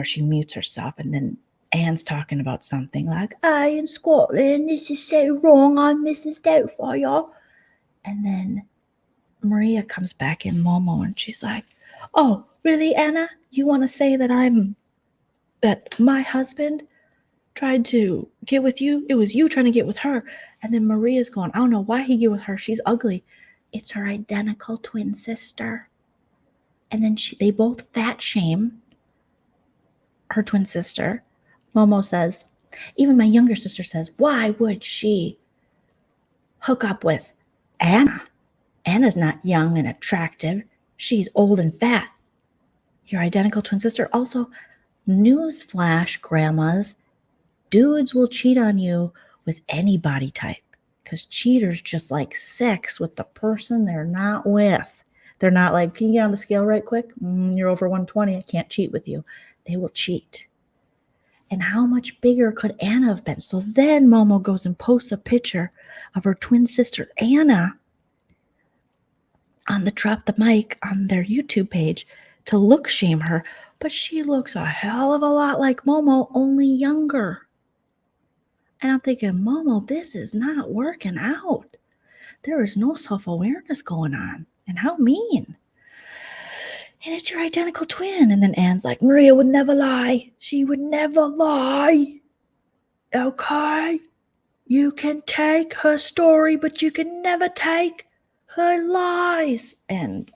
she mutes herself, and then Anne's talking about something like, in Scotland, this is so wrong, I'm Mrs. Doubtfire. And then Maria comes back in Momo, and she's like, oh, really, Anna? You want to say that my husband tried to get with you? It was you trying to get with her. And then Maria's going, I don't know why he get with her. She's ugly. It's her identical twin sister. And then they both fat shame her twin sister. Momo says, even my younger sister says, why would she hook up with Anna? Anna's not young and attractive. She's old and fat. Your identical twin sister. Also, newsflash, grandmas, dudes will cheat on you with any body type because cheaters just like sex with the person they're not with. They're not like, can you get on the scale right quick? You're over 120. I can't cheat with you. They will cheat. And how much bigger could Anna have been? So then Momo goes and posts a picture of her twin sister, Anna, on the Drop the Mic on their YouTube page to look shame her. But she looks a hell of a lot like Momo, only younger. And I'm thinking, Momo, this is not working out. There is no self-awareness going on. And how mean. And it's your identical twin. And then Anne's like, Maria would never lie. She would never lie. Okay? You can take her story, but you can never take her lies. And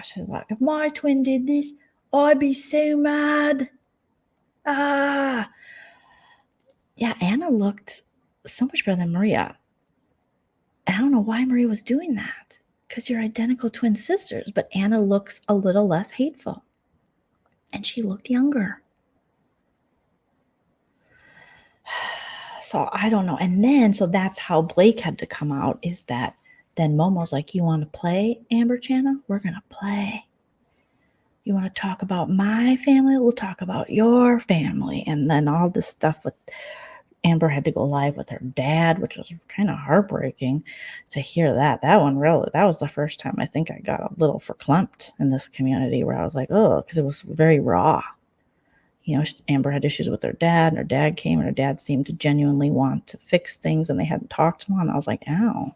she's like, if my twin did this, I'd be so mad. Yeah, Anna looked so much better than Maria. I don't know why Maria was doing that, because you're identical twin sisters, but Anna looks a little less hateful. And she looked younger. So I don't know. And then, so that's how Blake had to come out, is that then Momo's like, you want to play, Amber Channa? We're going to play. You want to talk about my family? We'll talk about your family. And then all this stuff with Amber had to go live with her dad, which was kind of heartbreaking to hear that. That was the first time I think I got a little verklempt in this community, where I was like, oh, because it was very raw. Amber had issues with her dad, and her dad came, and her dad seemed to genuinely want to fix things, and they hadn't talked to him. And I was like, ow,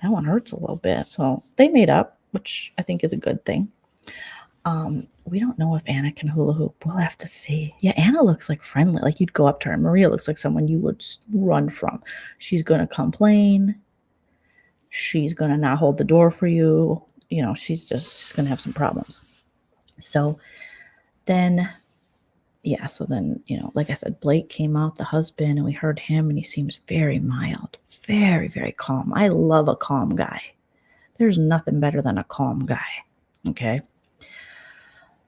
that one hurts a little bit. So they made up, which I think is a good thing. We don't know if Anna can hula hoop. We'll have to see. Yeah, Anna looks like friendly. Like you'd go up to her. Maria looks like someone you would run from. She's going to complain. She's going to not hold the door for you. She's going to have some problems. So then, like I said, Blake came out, the husband, and we heard him, and he seems very mild, very, very calm. I love a calm guy. There's nothing better than a calm guy. Okay.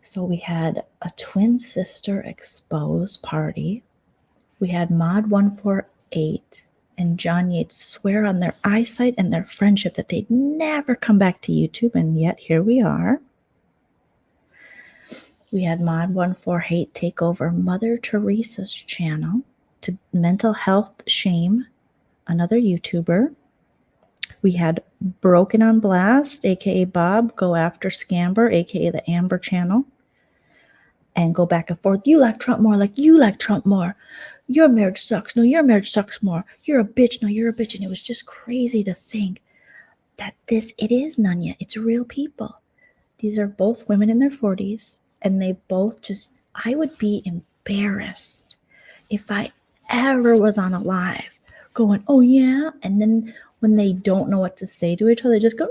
So we had a twin sister expose party. We had Mod 148 and John Yates swear on their eyesight and their friendship that they'd never come back to YouTube, and yet here we are. We had Mod 148 take over Mother Teresa's channel to mental health shame another YouTuber. We had Broken on Blast, aka Bob, go after Scamber, aka the Amber channel, and go back and forth. You like Trump more, like you like Trump more. Your marriage sucks. No, your marriage sucks more. You're a bitch. No, you're a bitch. And it was just crazy to think that it is Nunya. It's real people. These are both women in their 40s, and they both I would be embarrassed if I ever was on a live going, oh yeah, and then when they don't know what to say to each other, they just go,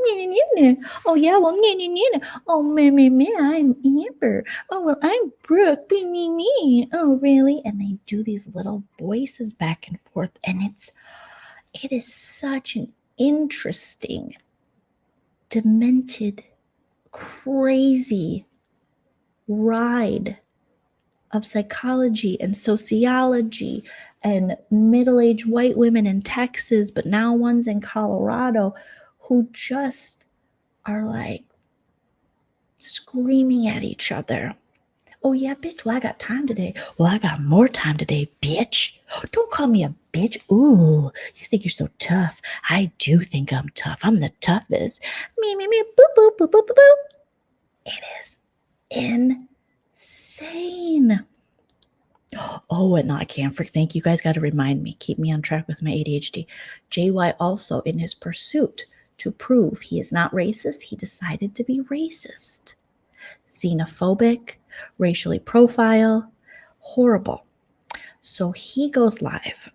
oh yeah, well, oh, me, I'm Amber. Oh, well, I'm Brooke, me. Oh, really? And they do these little voices back and forth, and it is such an interesting, demented, crazy ride of psychology and sociology and middle-aged white women in Texas, but now ones in Colorado, who just are like screaming at each other. Oh, yeah, bitch. Well, I got time today. Well, I got more time today, bitch. Don't call me a bitch. Ooh, you think you're so tough. I do think I'm tough. I'm the toughest. Me, boop, boop, boop, boop, boop, boop. It is insane. Oh, and I can't forget. Thank you guys. Got to remind me. Keep me on track with my ADHD. JY also, in his pursuit to prove he is not racist, he decided to be racist. Xenophobic, racially profile, horrible. So he goes live.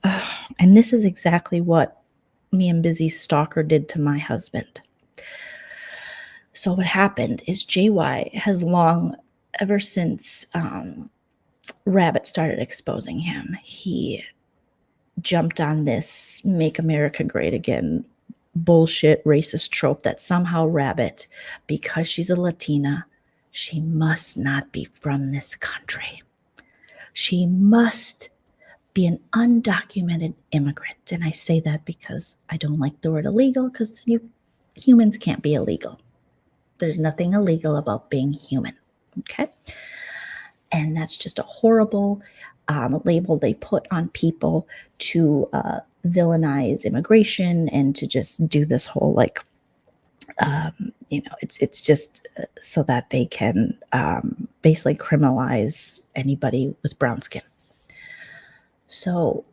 And this is exactly what me and Busy's stalker did to my husband. So what happened is JY has long, ever since Rabbit started exposing him, he jumped on this make America great again bullshit racist trope that somehow Rabbit, because she's a Latina, she must not be from this country. She must be an undocumented immigrant. And I say that because I don't like the word illegal, because humans can't be illegal. There's nothing illegal about being human. Okay? And that's just a horrible label they put on people to villainize immigration and to just do this whole it's just so that they can basically criminalize anybody with brown skin. So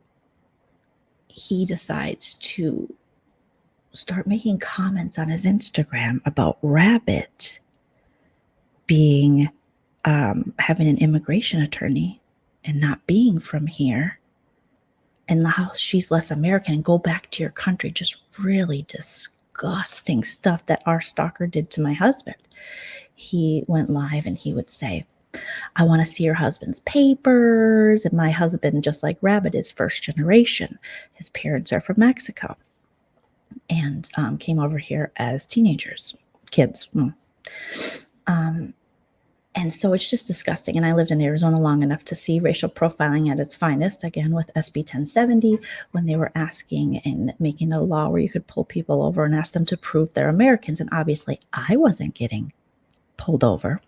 he decides to start making comments on his Instagram about Rabbit being having an immigration attorney and not being from here, and how she's less American, and go back to your country. Just really disgusting stuff that our stalker did to my husband. He went live and he would say, I want to see your husband's papers. And my husband, just like Rabbit, is first generation. His parents are from Mexico and came over here as kids. And so it's just disgusting. And I lived in Arizona long enough to see racial profiling at its finest, again, with SB 1070, when they were asking and making a law where you could pull people over and ask them to prove they're Americans. And obviously, I wasn't getting pulled over.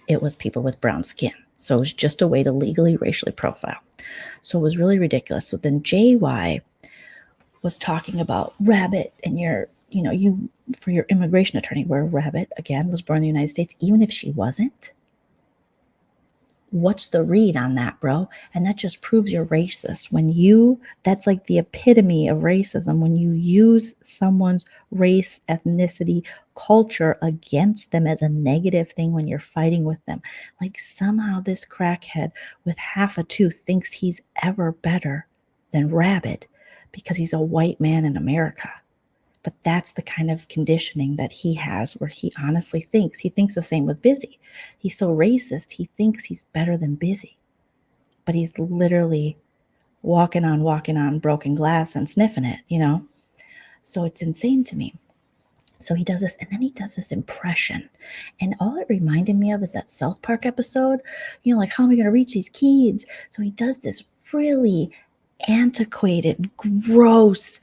It was people with brown skin. So it was just a way to legally racially profile. So it was really ridiculous. So then JY was talking about Rabbit and you for your immigration attorney, where Rabbit, again, was born in the United States, even if she wasn't. What's the read on that, bro? And that just proves you're racist. That's like the epitome of racism, when you use someone's race, ethnicity, culture against them as a negative thing when you're fighting with them. Like somehow this crackhead with half a tooth thinks he's ever better than Rabbit because he's a white man in America. But that's the kind of conditioning that he has, where he honestly thinks the same with Busy. He's so racist, he thinks he's better than Busy. But he's literally walking on broken glass and sniffing it, So it's insane to me. So he does this, and then he does this impression. And all it reminded me of is that South Park episode, like, how am I going to reach these kids? So he does this really antiquated, gross,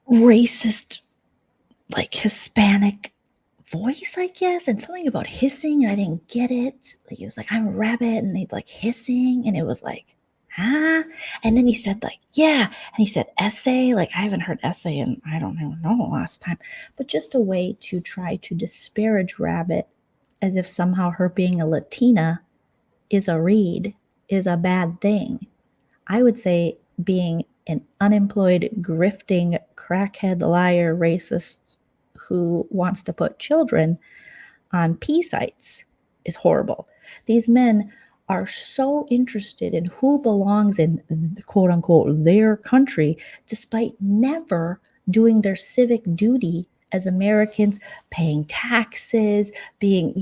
racist, like Hispanic voice, I guess, and something about hissing, and I didn't get it. Like, he was like, I'm a rabbit, and he's like hissing, and it was like, huh? And then he said, like, yeah, and he said essay. Like, I haven't heard essay in, I don't even know the last time, but just a way to try to disparage Rabbit, as if somehow her being a Latina is a bad thing. I would say being an unemployed, grifting, crackhead, liar, racist who wants to put children on P sites is horrible. These men are so interested in who belongs in, quote unquote, their country, despite never doing their civic duty as Americans, paying taxes, being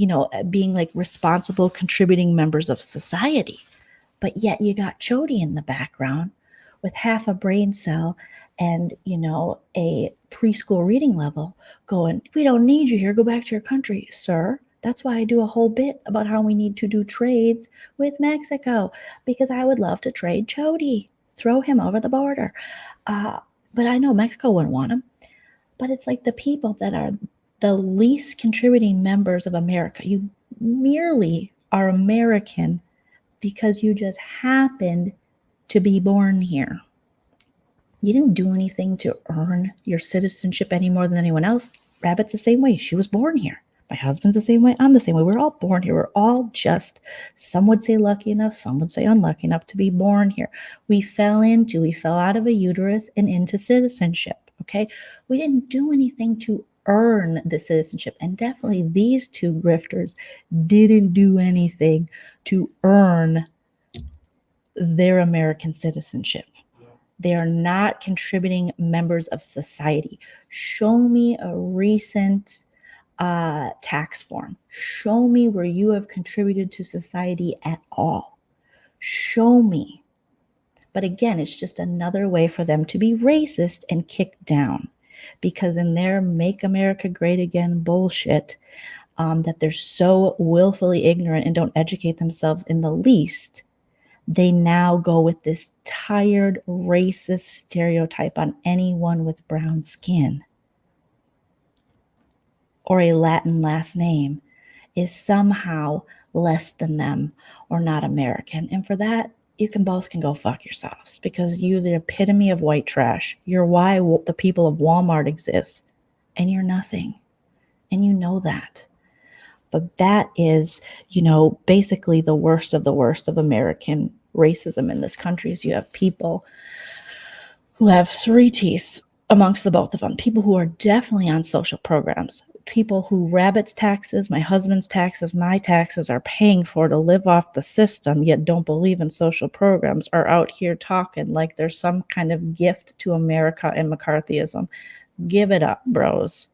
like responsible, contributing members of society. But yet you got Chody in the background with half a brain cell and, a preschool reading level going, we don't need you here. Go back to your country, sir. That's why I do a whole bit about how we need to do trades with Mexico, because I would love to trade Chody, throw him over the border. But I know Mexico wouldn't want him. But it's like the people that are the least contributing members of America. You merely are American because you just happened to be born here. You didn't do anything to earn your citizenship any more than anyone else. Rabbit's the same way. She was born here. My husband's the same way. I'm the same way. We're all born here. We're all just, some would say lucky enough, some would say unlucky enough to be born here. We fell out of a uterus and into citizenship. Okay. We didn't do anything to earn the citizenship. And definitely these two grifters didn't do anything to earn their American citizenship. They are not contributing members of society. Show me a recent tax form. Show me where you have contributed to society at all. Show me. But again, it's just another way for them to be racist and kicked down, because in their Make America Great Again bullshit, that they're so willfully ignorant and don't educate themselves in the least, they now go with this tired racist stereotype on anyone with brown skin or a Latin last name is somehow less than them or not American. And for that, you can both go fuck yourselves, because you're the epitome of white trash. You're why the people of Walmart exist, and you're nothing. And you know that. But that is, basically the worst of American racism in this country is you have people who have 3 teeth amongst the both of them, people who are definitely on social programs, people who Rabbit's taxes, my husband's taxes, my taxes are paying for to live off the system, yet don't believe in social programs, are out here talking like there's some kind of gift to America and McCarthyism. Give it up, bros.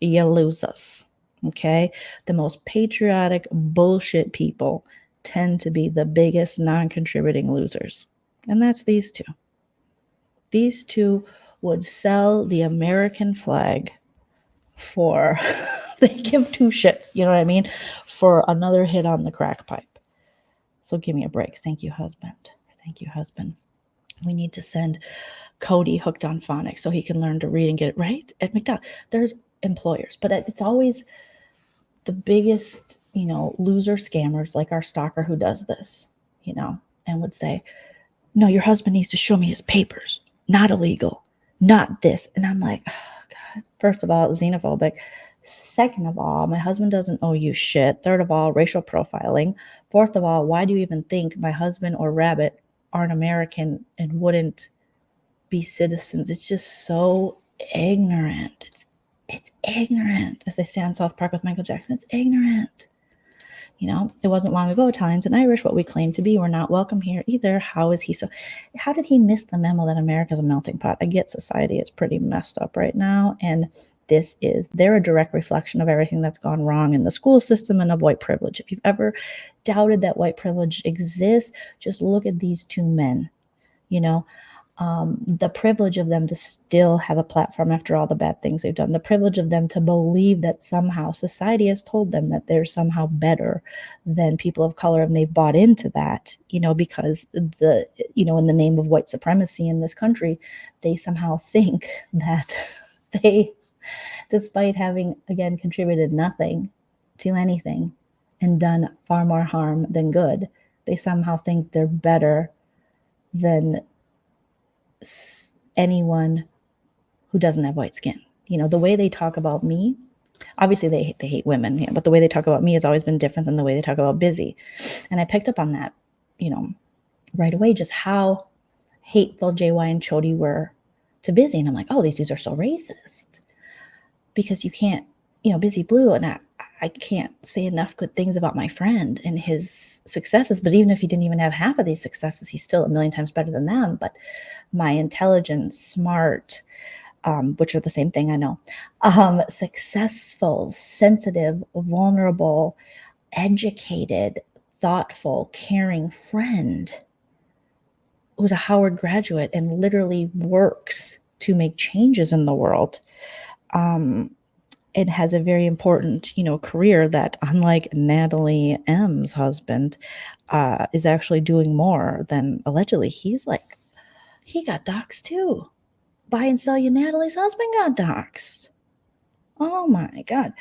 You lose us. Okay? The most patriotic bullshit people tend to be the biggest non-contributing losers. And that's these two. These two would sell the American flag for, they give 2 shits, you know what I mean? For another hit on the crack pipe. So give me a break. Thank you, husband. Thank you, husband. We need to send Cody hooked on phonics so he can learn to read and get it right at McDonald's. There's employers, but it's always the biggest, loser scammers like our stalker who does this, and would say, no, your husband needs to show me his papers. Not illegal. Not this. And I'm like, oh, God. First of all, xenophobic. Second of all, my husband doesn't owe you shit. Third of all, racial profiling. Fourth of all, why do you even think my husband or Rabbit aren't American and wouldn't be citizens? It's just so ignorant. It's ignorant. As they say on South Park with Michael Jackson, it's ignorant. It wasn't long ago, Italians and Irish, what we claim to be, were not welcome here either. How did he miss the memo that America's a melting pot? I get society is pretty messed up right now. And they're a direct reflection of everything that's gone wrong in the school system and of white privilege. If you've ever doubted that white privilege exists, just look at these 2 men, the privilege of them to still have a platform after all the bad things they've done, the privilege of them to believe that somehow society has told them that they're somehow better than people of color, and they've bought into that, because in the name of white supremacy in this country, they somehow think that they, despite having, again, contributed nothing to anything and done far more harm than good, they somehow think they're better than anyone who doesn't have white skin. The way they talk about me, obviously they hate women, but the way they talk about me has always been different than the way they talk about Busy. And I picked up on that, right away, just how hateful JY and Chody were to Busy. And I'm like, oh, these dudes are so racist. Because you can't, Busy Blue, and I can't say enough good things about my friend and his successes. But even if he didn't even have half of these successes, he's still a million times better than them. But my intelligent, smart, which are the same thing, I know, successful, sensitive, vulnerable, educated, thoughtful, caring friend who's a Howard graduate and literally works to make changes in the world. It has a very important, career that, unlike Natalie M's husband, is actually doing more than allegedly. He got doxxed too. buy and sell you, Natalie's husband got doxxed. Oh my God.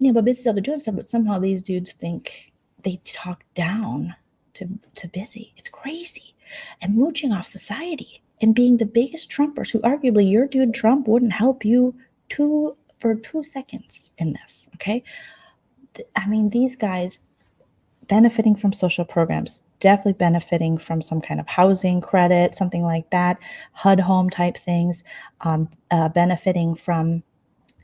Yeah, but Busy's out there doing stuff, but somehow these dudes think they talk down to Busy. It's crazy. And mooching off society and being the biggest Trumpers, who arguably your dude Trump wouldn't help you for 2 seconds in this, okay? I mean, these guys benefiting from social programs, definitely benefiting from some kind of housing credit, something like that, HUD home type things, benefiting from,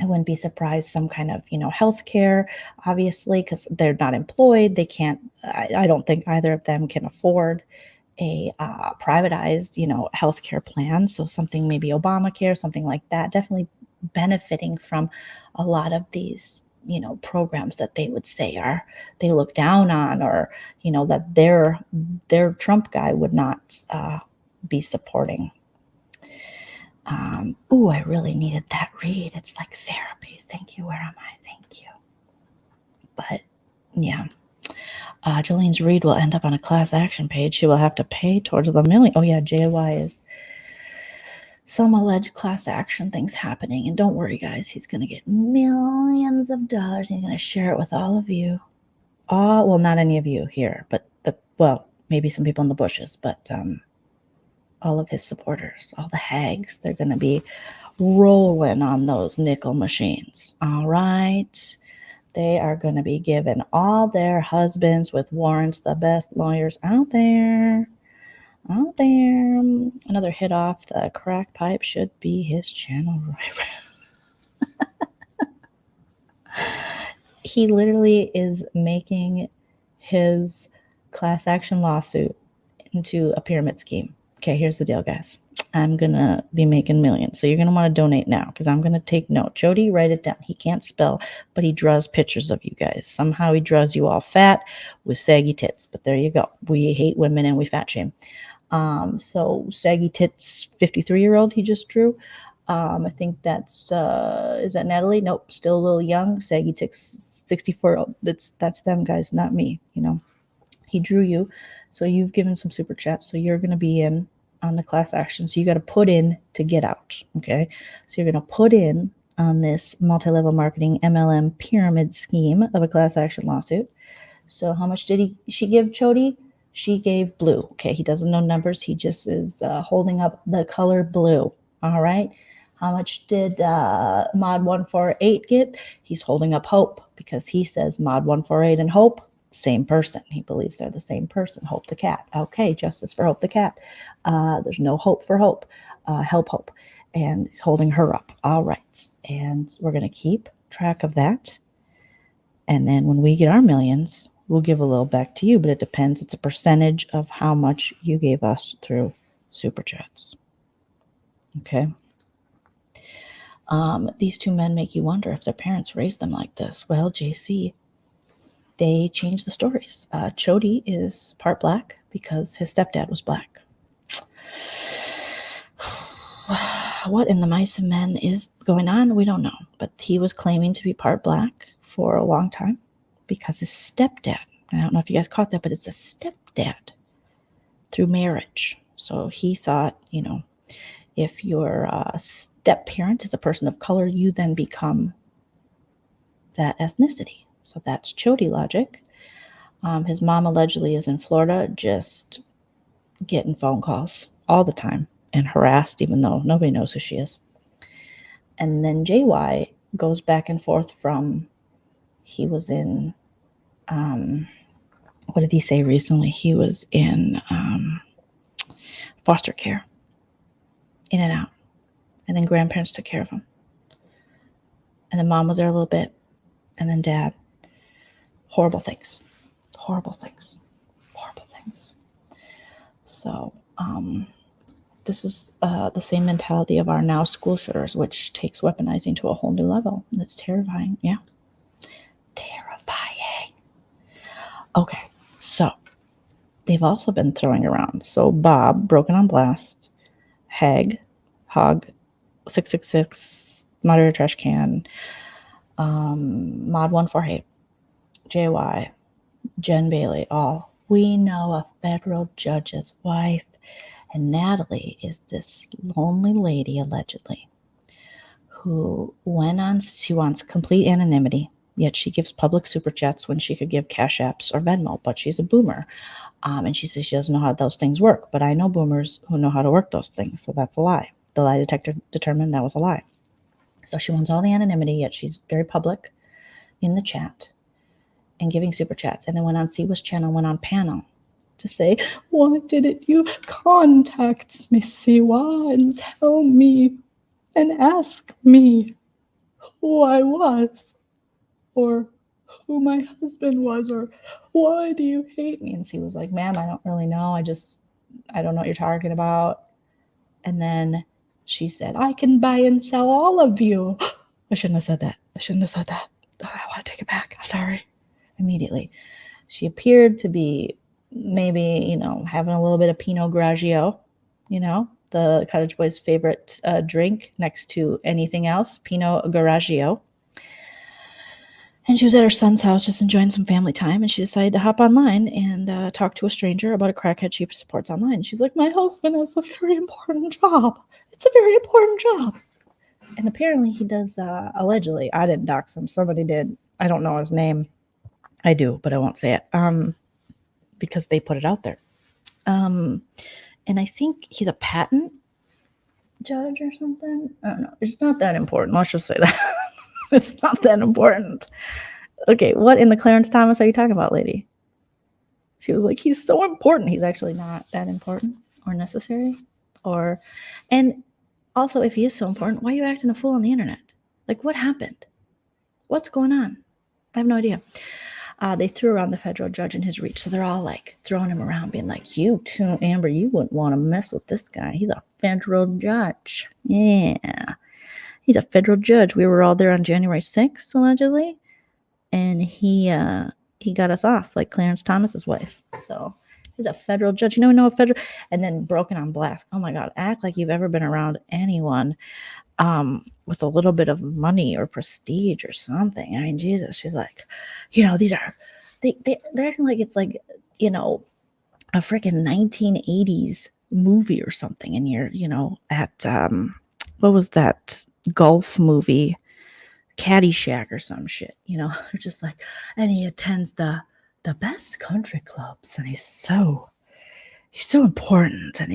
I wouldn't be surprised, some kind of, healthcare, obviously, because they're not employed. They can't, I don't think either of them can afford a privatized, healthcare plan. So something, maybe Obamacare, something like that, definitely benefiting from a lot of these, programs that they would say they look down on, or, that their Trump guy would not be supporting. I really needed that read. It's like therapy. Thank you. Where am I? Thank you. But yeah, Jolene's read will end up on a class action page. She will have to pay towards the million. Oh yeah, JY is some alleged class action things happening. And don't worry, guys, he's going to get millions of dollars. He's going to share it with all of you. Well, not any of you here, but maybe some people in the bushes, but all of his supporters, all the hags, they're going to be rolling on those nickel machines. All right. They are going to be giving all their husbands with warrants, the best lawyers out there. Another hit off the crack pipe should be his channel. He literally is making his class action lawsuit into a pyramid scheme. Okay, here's the deal, guys. I'm going to be making millions. So you're going to want to donate now, because I'm going to take note. Jody, write it down. He can't spell, but he draws pictures of you guys. Somehow he draws you all fat with saggy tits. But there you go. We hate women and we fat shame. So saggy tits, 53-year-old he just drew. I think that's, is that Natalie? Nope, still a little young. Saggy tits, 64-year-old. That's them, guys, not me. He drew you. So you've given some super chats. So you're going to be in on the class action. So you got to put in to get out. Okay. So you're going to put in on this multi-level marketing MLM pyramid scheme of a class action lawsuit. So how much did she give Chody? She gave blue. Okay. He doesn't know numbers. He just is holding up the color blue. All right. How much did Mod 148 get? He's holding up hope, because he says Mod 148 and Hope, same person. He believes they're the same person. Hope the cat. Okay, justice for Hope the cat. There's no hope for Hope. Help Hope. And he's holding her up. All right. And we're going to keep track of that. And then when we get our millions, we'll give a little back to you, but it depends. It's a percentage of how much you gave us through Super Chats. Okay. These two men make you wonder if their parents raised them like this. Well, JC, they changed the stories. Chody is part black because his stepdad was black. What in the mice and men is going on? We don't know. But he was claiming to be part black for a long time because his stepdad, I don't know if you guys caught that, but it's a stepdad through marriage. So he thought, if your step parent is a person of color, you then become that ethnicity. So that's Chody logic. His mom allegedly is in Florida, just getting phone calls all the time and harassed, even though nobody knows who she is. And then JY goes back and forth from, he was in, what did he say recently? He was in foster care, in and out. And then grandparents took care of him. And then mom was there a little bit. And then dad. Horrible things. So this is the same mentality of our now school shooters, which takes weaponizing to a whole new level. That's terrifying. Yeah. Terrifying. Okay. So they've also been throwing around. So Bob, Broken on Blast, Hag, Hog, 666, Moderator Trash Can, Mod 148, JY, Jen Bailey, all. We know a federal judge's wife And Natalie is this lonely lady, allegedly, who she wants complete anonymity, yet she gives public super chats when she could give Cash Apps or Venmo, but she's a boomer. And she says she doesn't know how those things work, but I know boomers who know how to work those things, so that's a lie. The lie detector determined that was a lie. So she wants all the anonymity, yet she's very public in the chat and giving super chats. And then went on Siwa's channel, went on panel to say, why didn't you contact me, Siwa, and tell me and ask me who I was, or who my husband was, or why do you hate me? And Siwa was like, ma'am, I don't really know. I don't know what you're talking about. And then she said, I can buy and sell all of you. I shouldn't have said that. I want to take it back. I'm sorry. Immediately. She appeared to be maybe, having a little bit of Pinot Grigio, the Cottage Boys' favorite drink next to anything else, Pinot Grigio. And she was at her son's house just enjoying some family time, and she decided to hop online and talk to a stranger about a crackhead she supports online. She's like, my husband has a very important job. It's a very important job. And apparently he does, allegedly, I didn't dox him. Somebody did. I don't know his name. I do, but I won't say it because they put it out there. And I think he's a patent judge or something. I don't know. It's not that important. Let's just say that. It's not that important. Okay, what in the Clarence Thomas are you talking about, lady? She was like, he's so important. He's actually not that important or necessary. And also, if he is so important, why are you acting a fool on the internet? Like, what happened? What's going on? I have no idea. They threw around the federal judge in his reach. So they're all like throwing him around, being like, you too, Amber, you wouldn't want to mess with this guy. He's a federal judge. Yeah. He's a federal judge. We were all there on January 6th, allegedly. And he got us off, like Clarence Thomas's wife. So he's a federal judge. A federal, and then broken on blast. Oh my God, act like you've ever been around anyone with a little bit of money or prestige or something. I mean, Jesus, she's like, these are, they're acting like it's like, a freaking 1980s movie or something. And you're, at, what was that golf movie? Caddyshack or some shit, they're just like, and he attends the best country clubs, and he's so important, and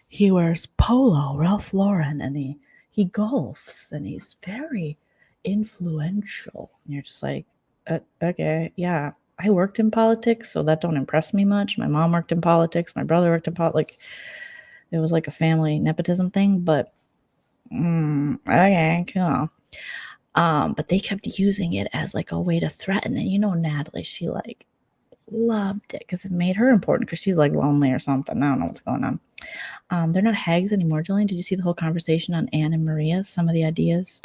he wears polo, Ralph Lauren, and he golfs, and he's very influential. And you're just like, okay, yeah, I worked in politics, so that don't impress me much. My mom worked in politics, my brother worked in politics. Like, it was like a family nepotism thing, but okay, cool. But they kept using it as like a way to threaten. And Natalie, she like loved it because it made her important because she's like lonely or something. I don't know what's going on. They're not hags anymore. Jolene, did you see the whole conversation on Anne and Maria? Some of the ideas.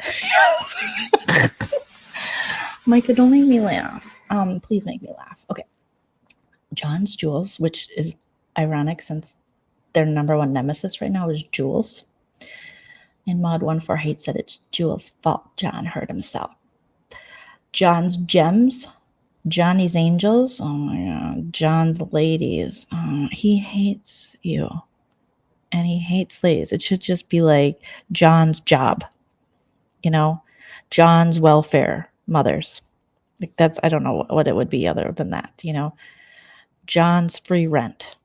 Micah, don't make me laugh. Please make me laugh. Okay. John's Jules, which is ironic since their number one nemesis right now is Jules. And Mod14 said it's Jules' fault John hurt himself. John's Gems, Johnny's Angels, oh my God, John's Ladies. He hates you. And he hates ladies. It should just be like John's Job. John's Welfare Mothers. Like that's, I don't know what it would be other than that, John's Free Rent.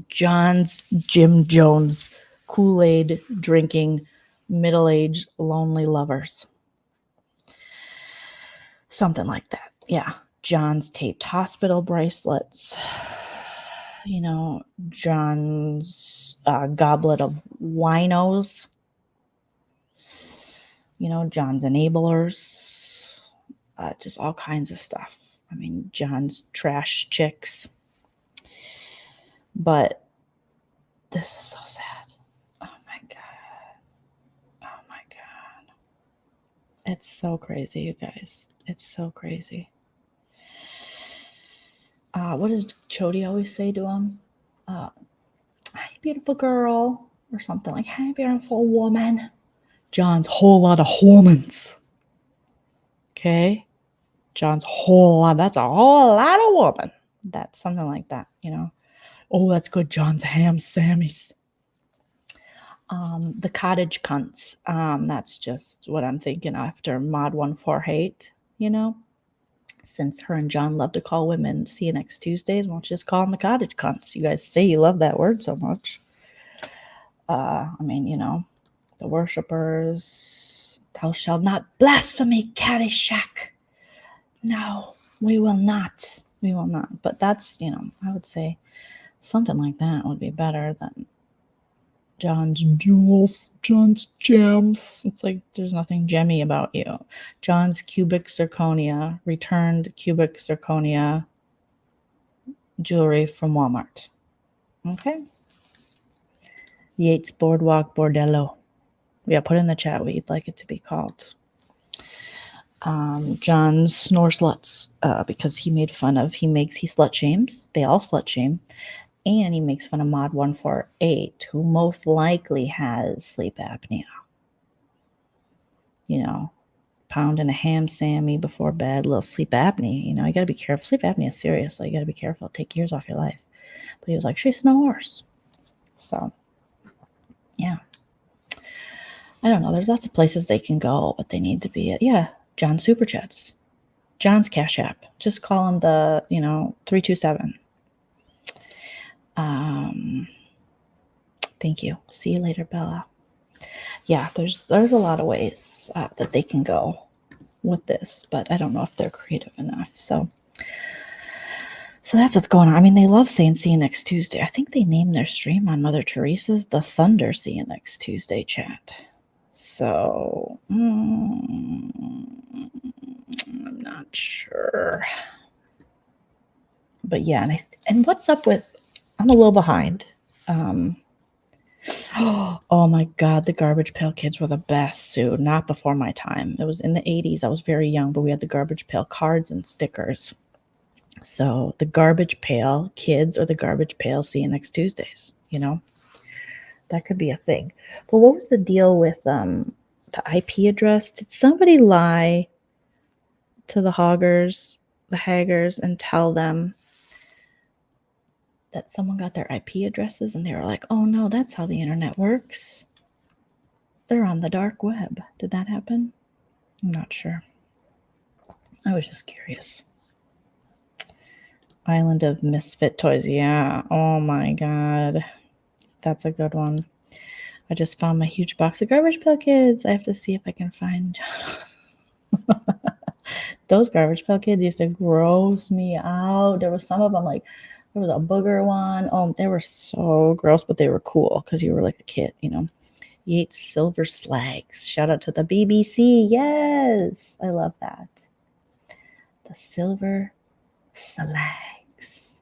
John's Jim Jones Kool-Aid drinking middle-aged lonely lovers. Something like that. Yeah. John's taped hospital bracelets. John's goblet of winos. John's enablers. Just all kinds of stuff. I mean, John's trash chicks. But this is so sad. Oh my God. It's so crazy, you guys. It's so crazy. What does Chody always say to him? Hey, beautiful girl. Or something like, hey, beautiful woman. John's whole lot of womans. Okay? John's whole lot. That's a whole lot of woman. That's something like that, you know. Oh, that's good. John's ham Sammy's. The cottage cunts. That's just what I'm thinking after Mod 148, you know. Since her and John love to call women see you next Tuesdays, why don't you just call them the cottage cunts? You guys say you love that word so much. I mean, you know, the worshippers. Thou shalt not blaspheme, Caddyshack. No, we will not. We will not. But that's, you know, I would say something like that would be better than John's jewels, John's gems. It's like there's nothing gemmy about you. John's cubic zirconia, returned cubic zirconia jewelry from Walmart. Okay. Yates Boardwalk Bordello. Yeah, put in the chat what you'd like it to be called. John's snore sluts, because he made fun of, he slut shames. They all slut shame. And he makes fun of Mod 148, who most likely has sleep apnea. You know, pounding a ham Sammy before bed, a little sleep apnea. You know, you got to be careful. Sleep apnea is serious, so you got to be careful. It'll take years off your life. But he was like, she snores. So, yeah. I don't know. There's lots of places they can go, but they need to be at, yeah, John Super Chats. John's Cash App. Just call him the, 327. Thank you. See you later, Bella. Yeah, there's a lot of ways that they can go with this, but I don't know if they're creative enough. So that's what's going on. I mean, they love saying see you next Tuesday. I think they named their stream on Mother Teresa's the Thunder See You Next Tuesday chat. So I'm not sure. But yeah, and what's up with, I'm a little behind. Oh my God, the Garbage Pail Kids were the best, Sue. Not before my time. It was in the 80s. I was very young, but we had the Garbage Pail cards and stickers. So the Garbage Pail Kids or the Garbage Pail See You Next Tuesdays, that could be a thing. But what was the deal with the IP address? Did somebody lie to the Haggers, and tell them that someone got their IP addresses and they were like, oh no, that's how the internet works. They're on the dark web. Did that happen? I'm not sure. I was just curious. Island of Misfit Toys. Yeah. Oh my God. That's a good one. I just found my huge box of Garbage Pail Kids. I have to see if I can find those Garbage Pail Kids used to gross me out. There was some of them, like there was a booger one. Oh, they were so gross, but they were cool because you were like a kid, Yates Silver Slags. Shout out to the BBC. Yes, I love that. The Silver Slags.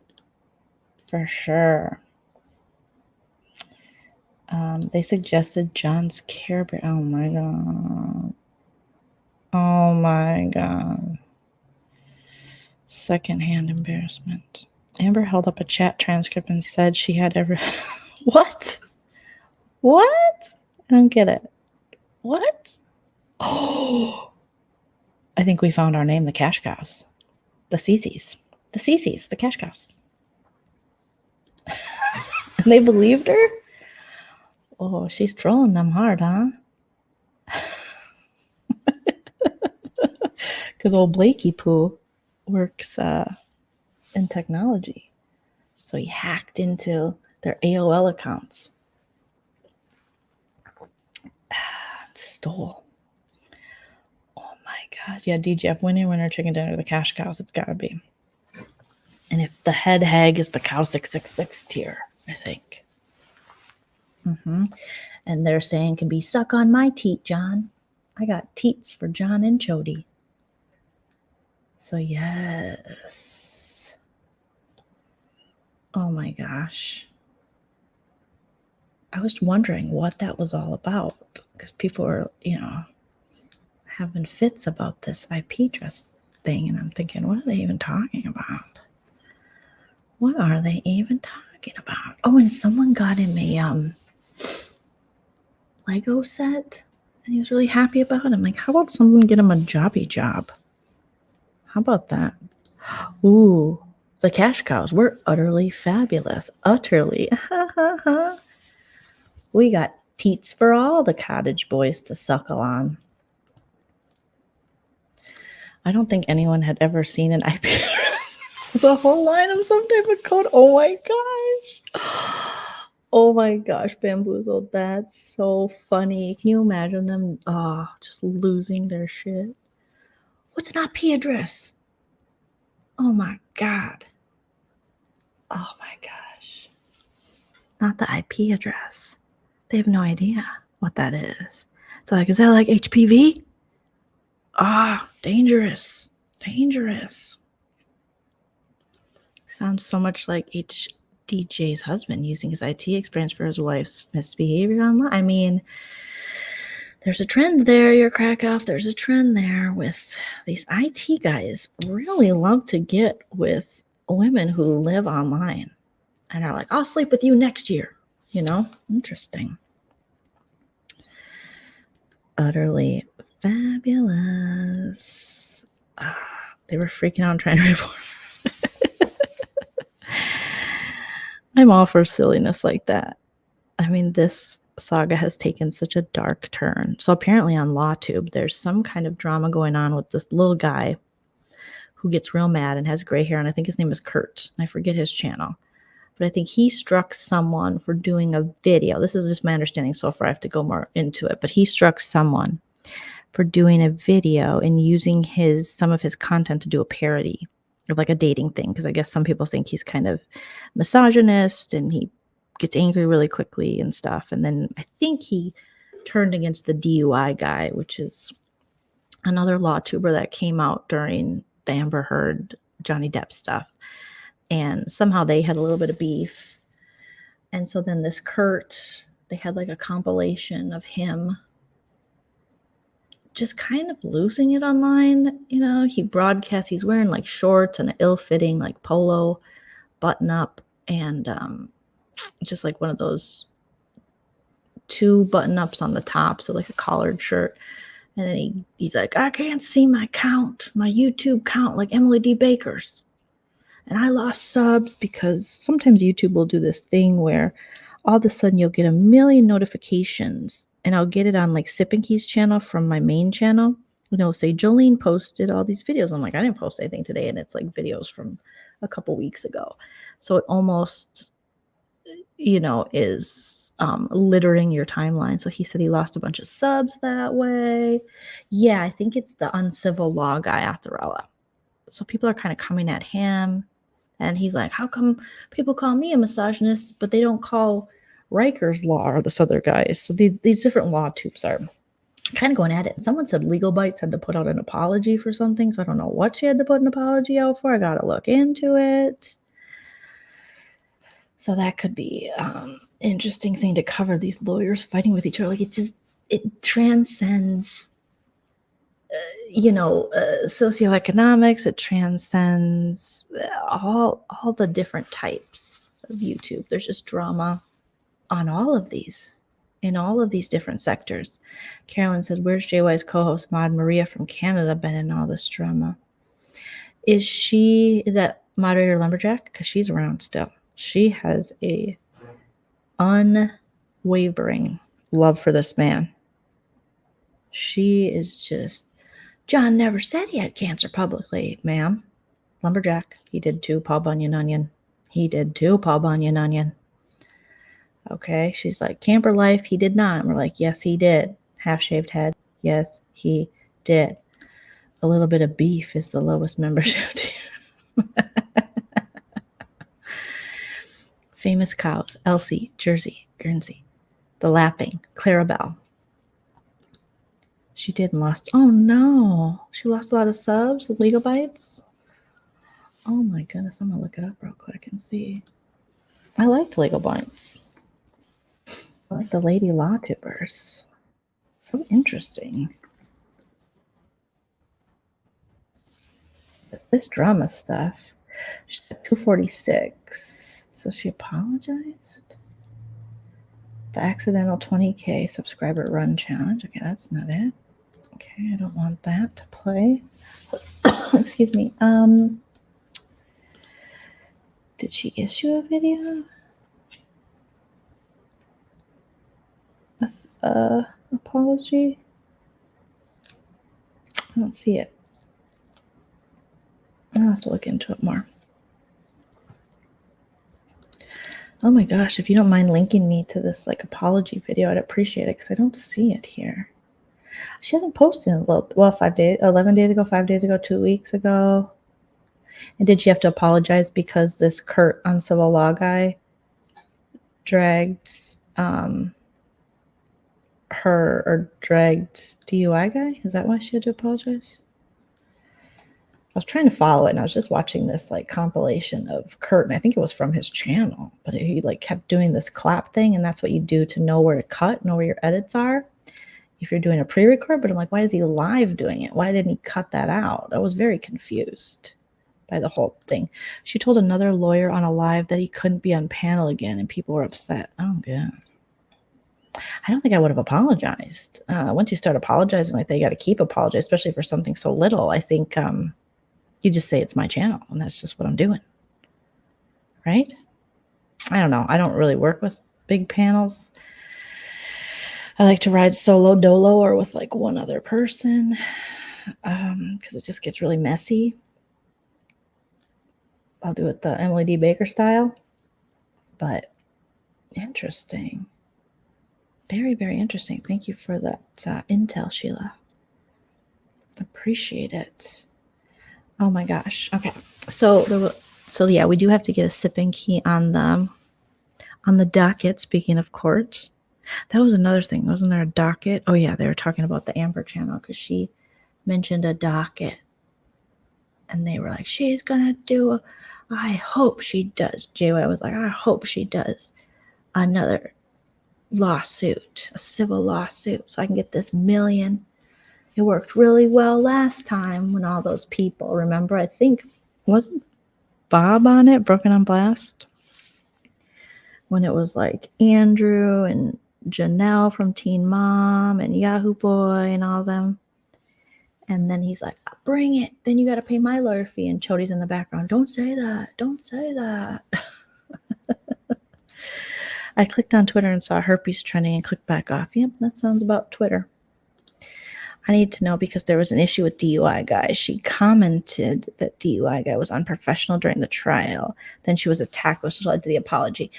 For sure. They suggested John's Care Bear. Oh my God. Oh my God. Secondhand embarrassment. Amber held up a chat transcript and said she had ever. What? What? I don't get it. What? Oh, I think we found our name, the Cash Cows. The Cece's. The Cece's, the Cash Cows. And they believed her? Oh, she's trolling them hard, huh? Because old Blakey Poo works in technology. So he hacked into their AOL accounts. Stole. Oh my God. Yeah, DJF, winner, chicken dinner, the Cash Cows. It's got to be. And if the head hag is the Cow 666 tier, I think. And they're saying can be suck on my teat, John. I got teats for John and Chody. So yes. Oh my gosh. I was wondering what that was all about because people were, having fits about this IP address thing. And I'm thinking, what are they even talking about? What are they even talking about? Oh, and someone got him a Lego set and he was really happy about it. I'm like, how about someone get him a jobby job? How about that? Ooh, The cash cows. We're utterly fabulous. Utterly. We got teats for all the cottage boys to suckle on. I don't think anyone had ever seen an IP address. There's a whole line of some type of code. Oh my gosh. Oh my gosh, Bamboozled. That's so funny. Can you imagine them just losing their shit? What's an IP address? Oh my God. Oh my gosh. Not the IP address. They have no idea what that is. So like, is that like HPV? Dangerous. Dangerous. Sounds so much like HDJ's husband using his IT experience for his wife's misbehavior online. I mean, there's a trend there, your crack off. There's a trend there with these IT guys really love to get with women who live online and are like, I'll sleep with you next year. You know, interesting. Utterly fabulous. They were freaking out and trying to report. I'm all for silliness like that. I mean, this saga has taken such a dark turn. So apparently on LawTube, there's some kind of drama going on with this little guy who gets real mad and has gray hair, and I think his name is Kurt. I forget his channel. But I think he struck someone for doing a video. This is just my understanding so far. I have to go more into it. But he struck someone for doing a video and using some of his content to do a parody of like a dating thing. Because I guess some people think he's kind of misogynist and he gets angry really quickly and stuff. And then I think he turned against the DUI guy, which is another LawTuber that came out during the Amber Heard, Johnny Depp stuff. And somehow they had a little bit of beef. And so then this Kurt, they had like a compilation of him just kind of losing it online. You know, he broadcasts, he's wearing like shorts and an ill-fitting like polo button up and just like one of those 2 button-ups on the top, so like a collared shirt. And then he's like, I can't see my YouTube count like Emily D. Baker's. And I lost subs because sometimes YouTube will do this thing where all of a sudden you'll get a million notifications, and I'll get it on like Sip and Key's channel from my main channel. And it'll say, Joleen posted all these videos. I'm like, I didn't post anything today. And it's like videos from a couple weeks ago. So it almost, is littering your timeline. So he said he lost a bunch of subs that way. Yeah, I think it's the uncivil law guy, Atharella. So people are kind of coming at him. And he's like, how come people call me a misogynist, but they don't call Riker's Law or this other guy? So these different law tubes are kind of going at it. Someone said Legal Bites had to put out an apology for something. So I don't know what she had to put an apology out for. I got to look into it. So that could be interesting thing to cover, these lawyers fighting with each other. Like it transcends socioeconomics. It transcends all the different types of YouTube. There's just drama on all of these, in all of these different sectors. Carolyn said, where's JY's co-host Maud Maria from Canada been in all this drama? Is that moderator Lumberjack? Because she's around still. She has a unwavering love for this man. She is just, John never said he had cancer publicly, ma'am. Lumberjack, he did too, Paul Bunyan Onion. He did too, Paul Bunyan Onion. Okay, she's like, camper life, he did not. And we're like, yes, he did. Half-shaved head, yes, he did. A little bit of beef is the lowest membership tier. Famous cows, Elsie, Jersey, Guernsey. The Lapping, Clarabelle. She did and lost. Oh no, she lost a lot of subs with Legal Bites. Oh my goodness, I'm gonna look it up real quick and see. I liked Legal Bites. I like the lady LawTubers. So interesting. But this drama stuff, she's at 246. So she apologized. The accidental 20K subscriber run challenge. Okay, that's not it. Okay, I don't want that to play. Excuse me. Did she issue a video? Apology? I don't see it. I'll have to look into it more. Oh my gosh, if you don't mind linking me to this like apology video, I'd appreciate it because I don't see it here. She hasn't posted in a little, well, 5 days, 11 days ago, 5 days ago, 2 weeks ago. And did she have to apologize because this Kurt uncivil law guy dragged her, or dragged DUI guy? Is that why she had to apologize? I was trying to follow it, and I was just watching this like compilation of Kurt, and I think it was from his channel, but he like kept doing this clap thing, and that's what you do to know where to cut, know where your edits are if you're doing a pre-record. But I'm like, why is he live doing it? Why didn't he cut that out? I was very confused by the whole thing. She told another lawyer on a live that he couldn't be on panel again, and people were upset. Oh god. I don't think I would have apologized. Once you start apologizing like that, you got to keep apologizing, especially for something so little. I think you just say it's my channel, and that's just what I'm doing. Right? I don't know. I don't really work with big panels. I like to ride solo dolo or with like one other person because it just gets really messy. I'll do it the Emily D. Baker style. But interesting. Very, very interesting. Thank you for that intel, Sheila. Appreciate it. Oh my gosh. Okay. So yeah, we do have to get a sipping key on the docket. Speaking of courts, that was another thing. Wasn't there a docket? Oh yeah, they were talking about the Amber channel because she mentioned a docket, and they were like, she's gonna do. I hope she does. JY was like, I hope she does another lawsuit, a civil lawsuit, so I can get this million. It worked really well last time when all those people, remember, I think, wasn't Bob on it, Broken on Blast? When it was like Andrew and Janelle from Teen Mom and Yahoo Boy and all them. And then he's like, bring it. Then you got to pay my lawyer fee. And Chody's in the background. Don't say that. Don't say that. I clicked on Twitter and saw herpes trending and clicked back off. Yep, that sounds about Twitter. I need to know because there was an issue with DUI guy. She commented that DUI guy was unprofessional during the trial. Then she was attacked, which led to the apology.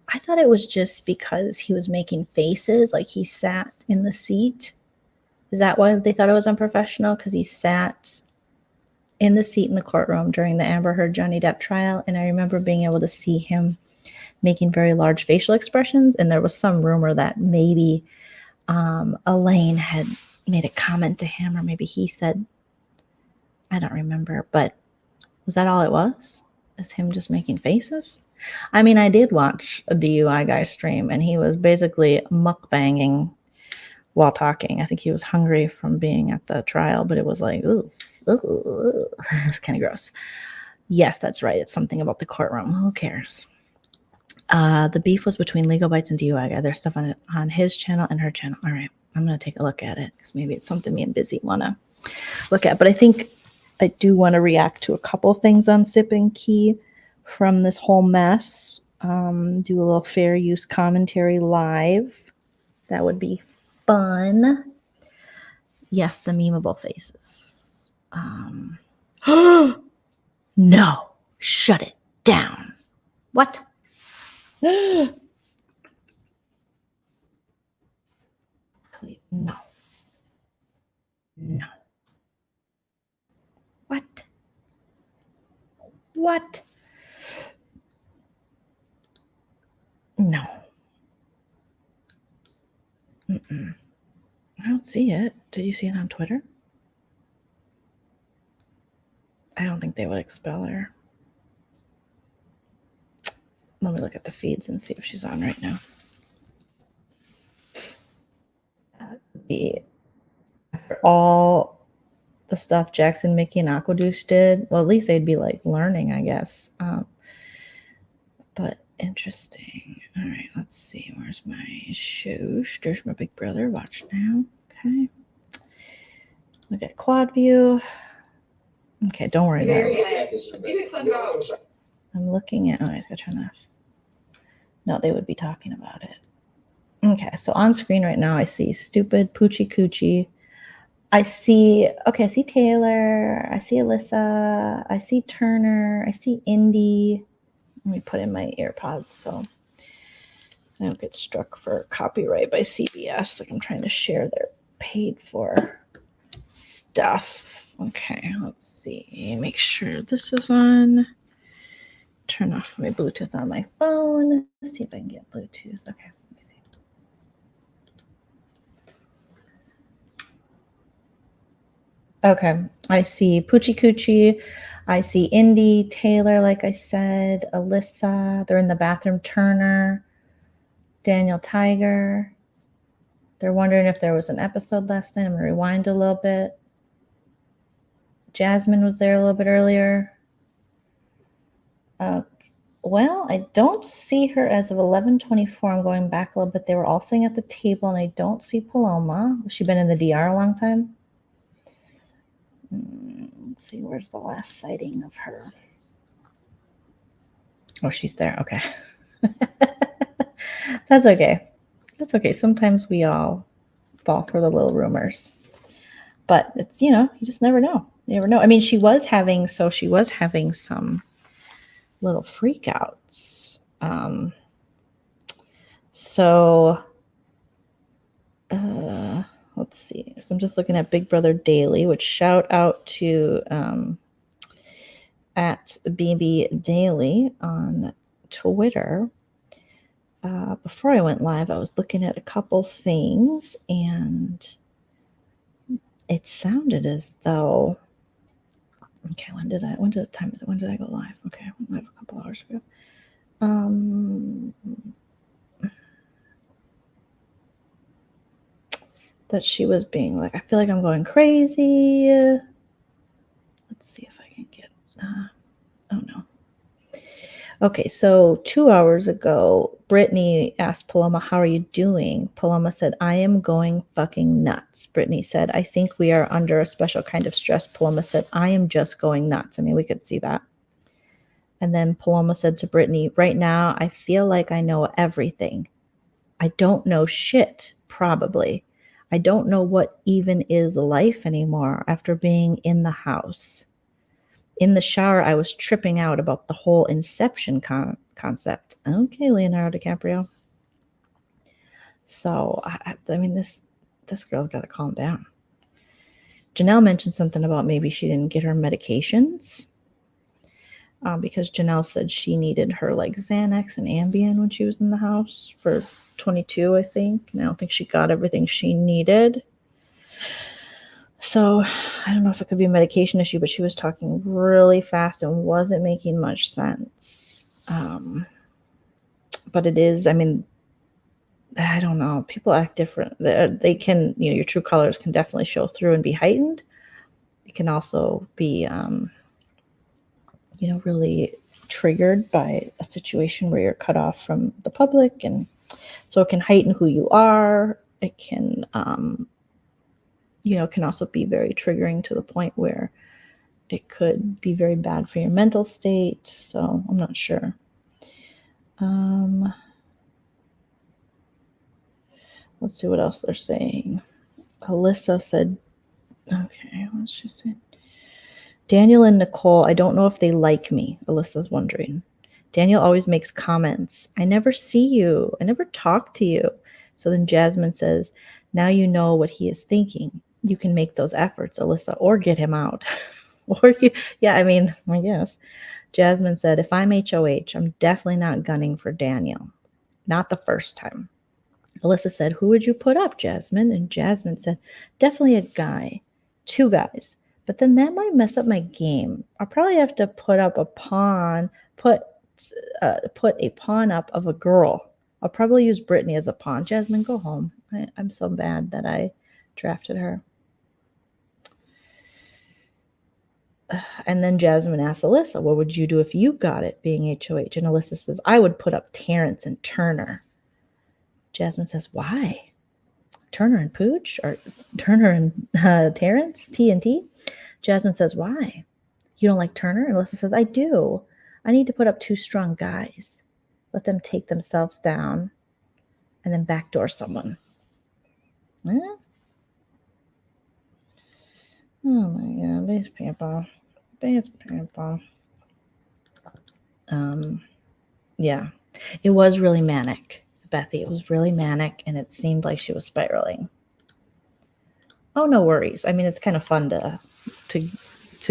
I thought it was just because he was making faces, like he sat in the seat. Is that why they thought it was unprofessional? Because he sat in the seat in the courtroom during the Amber Heard Johnny Depp trial. And I remember being able to see him making very large facial expressions. And there was some rumor that maybe Elaine had made a comment to him, or maybe he said, I don't remember, but was that all it was? Is him just making faces? I mean, I did watch a DUI guy stream, and he was basically mukbanging while talking. I think he was hungry from being at the trial, but it was like, ooh, it's kind of gross. Yes, that's right. It's something about the courtroom. Who cares? The beef was between Legal Bites and DUI guy. There's stuff on his channel and her channel. All right, I'm going to take a look at it because maybe it's something me and Busy want to look at. But I think I do want to react to a couple things on Sip and Key from this whole mess. Do a little fair use commentary live. That would be fun. Yes, the memeable faces. No, shut it down. What? No. No. What? What? No. Mm-mm. I don't see it. Did you see it on Twitter? I don't think they would expel her. Let me look at the feeds and see if she's on right now. That would be after all the stuff Jackson, Mickey, and Aquadouche did. Well, at least they'd be like learning, I guess. But interesting. All right, let's see. Where's my shoosh? There's my big brother. Watch now. Okay. Look at quad view. Okay, don't worry about it. I'm looking at, oh, I just gotta turn off. No, they would be talking about it. Okay, so on screen right now, I see Stupid, Poochie Coochie. I see Taylor. I see Alyssa. I see Turner. I see Indy. Let me put in my AirPods so I don't get struck for copyright by CBS. Like I'm trying to share their paid for stuff. Okay, let's see. Make sure this is on. Turn off my Bluetooth on my phone. Let's see if I can get Bluetooth. Okay, let me see. Okay, I see Poochie Coochie. I see Indy, Taylor, like I said, Alyssa. They're in the bathroom. Turner, Daniel Tiger. They're wondering if there was an episode last night. I'm going to rewind a little bit. Jasmine was there a little bit earlier. Well, I don't see her as of 11:24. I'm going back a little bit. They were all sitting at the table, and I don't see Paloma. Has she been in the DR a long time? Let's see, where's the last sighting of her? Oh, she's there. Okay. That's okay. That's okay. Sometimes we all fall for the little rumors. But it's, you just never know. You never know. I mean, she was having some little freakouts. Let's see. So I'm just looking at Big Brother Daily, which shout out to at BB Daily on Twitter. Before I went live, I was looking at a couple things, and it sounded as though. Okay, when did I go live? Okay, I went live a couple hours ago. That she was being like, I feel like I'm going crazy. Let's see if I can get, oh no. Okay, so 2 hours ago, Brittany asked Paloma, how are you doing? Paloma said, I am going fucking nuts. Brittany said, I think we are under a special kind of stress. Paloma said, I am just going nuts. I mean, we could see that. And then Paloma said to Brittany, right now, I feel like I know everything. I don't know shit, probably. I don't know what even is life anymore after being in the house. In the shower, I was tripping out about the whole Inception concept. Okay, Leonardo DiCaprio. So, I mean, this girl's got to calm down. Janelle mentioned something about maybe she didn't get her medications because Janelle said she needed her like Xanax and Ambien when she was in the house for 22, I think. And I don't think she got everything she needed. So I don't know if it could be a medication issue, but she was talking really fast and wasn't making much sense. But it is, I mean, I don't know. People act different. They can, your true colors can definitely show through and be heightened. It can also be, really triggered by a situation where you're cut off from the public. And so it can heighten who you are. It can, can also be very triggering to the point where it could be very bad for your mental state. So I'm not sure. Let's see what else they're saying. Alyssa said, okay, what's she saying? Daniel and Nicole, I don't know if they like me, Alyssa's wondering. Daniel always makes comments. I never see you. I never talk to you. So then Jasmine says, now you know what he is thinking. You can make those efforts, Alyssa, or get him out. I guess. Jasmine said, if I'm HOH, I'm definitely not gunning for Daniel. Not the first time. Alyssa said, who would you put up, Jasmine? And Jasmine said, definitely a guy. 2 guys. But then that might mess up my game. I'll probably have to put up a pawn, put a pawn up of a girl. I'll probably use Brittany as a pawn. Jasmine, go home. I'm so bad that I drafted her. And then Jasmine asks Alyssa, what would you do if you got it being HOH? And Alyssa says, I would put up Terrence and Turner. Jasmine says, why? Turner and Pooch? Or Turner and Terrence? T and T? Jasmine says, why? You don't like Turner? And Alyssa says, I do. I need to put up 2 strong guys. Let them take themselves down and then backdoor someone. Eh? Oh my God, these people. Yeah, it was really manic, Bethy. It was really manic, and it seemed like she was spiraling. Oh, no worries. I mean, it's kind of fun to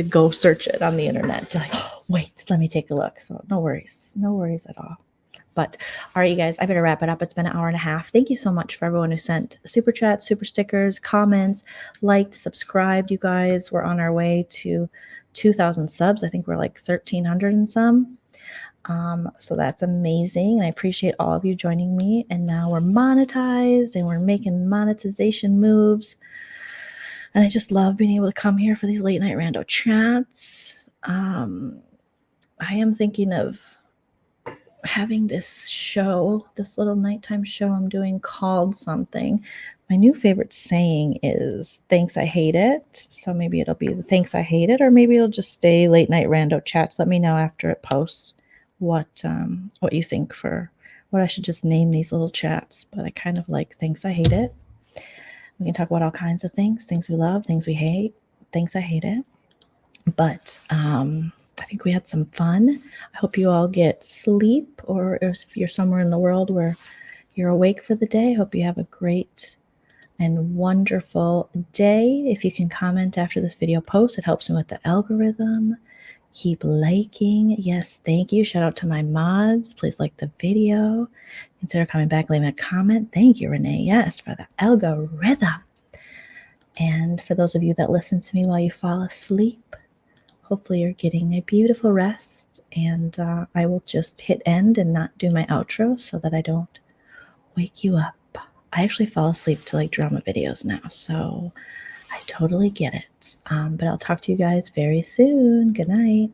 go search it on the internet. To like, oh, wait, let me take a look. So no worries at all. But all right, you guys, I better wrap it up. It's been an hour and a half. Thank you so much for everyone who sent super chats, super stickers, comments, liked, subscribed. You guys, we're on our way to 2,000 subs. I think we're like 1,300 and some. So that's amazing. And I appreciate all of you joining me. And now we're monetized and we're making monetization moves. And I just love being able to come here for these late night rando chats. I am thinking of having this show, this little nighttime show I'm doing called something. My new favorite saying is "Thanks, I hate it." So maybe it'll be the "Thanks, I hate it," or maybe it'll just stay late night rando chats. Let me know after it posts what you think for what I should just name these little chats. But I kind of like "Thanks, I hate it." We can talk about all kinds of things we love, things we hate. Thanks, I hate it. But I think we had some fun. I hope you all get sleep, or if you're somewhere in the world where you're awake for the day, I hope you have a great and wonderful day. If you can comment after this video post, it helps me with the algorithm. Keep liking. Yes, thank you. Shout out to my mods. Please like the video. Consider coming back, leaving a comment. Thank you, Renee. Yes, for the algorithm. And for those of you that listen to me while you fall asleep, hopefully you're getting a beautiful rest. And I will just hit end and not do my outro so that I don't wake you up. I actually fall asleep to like drama videos now, so I totally get it. But I'll talk to you guys very soon. Good night.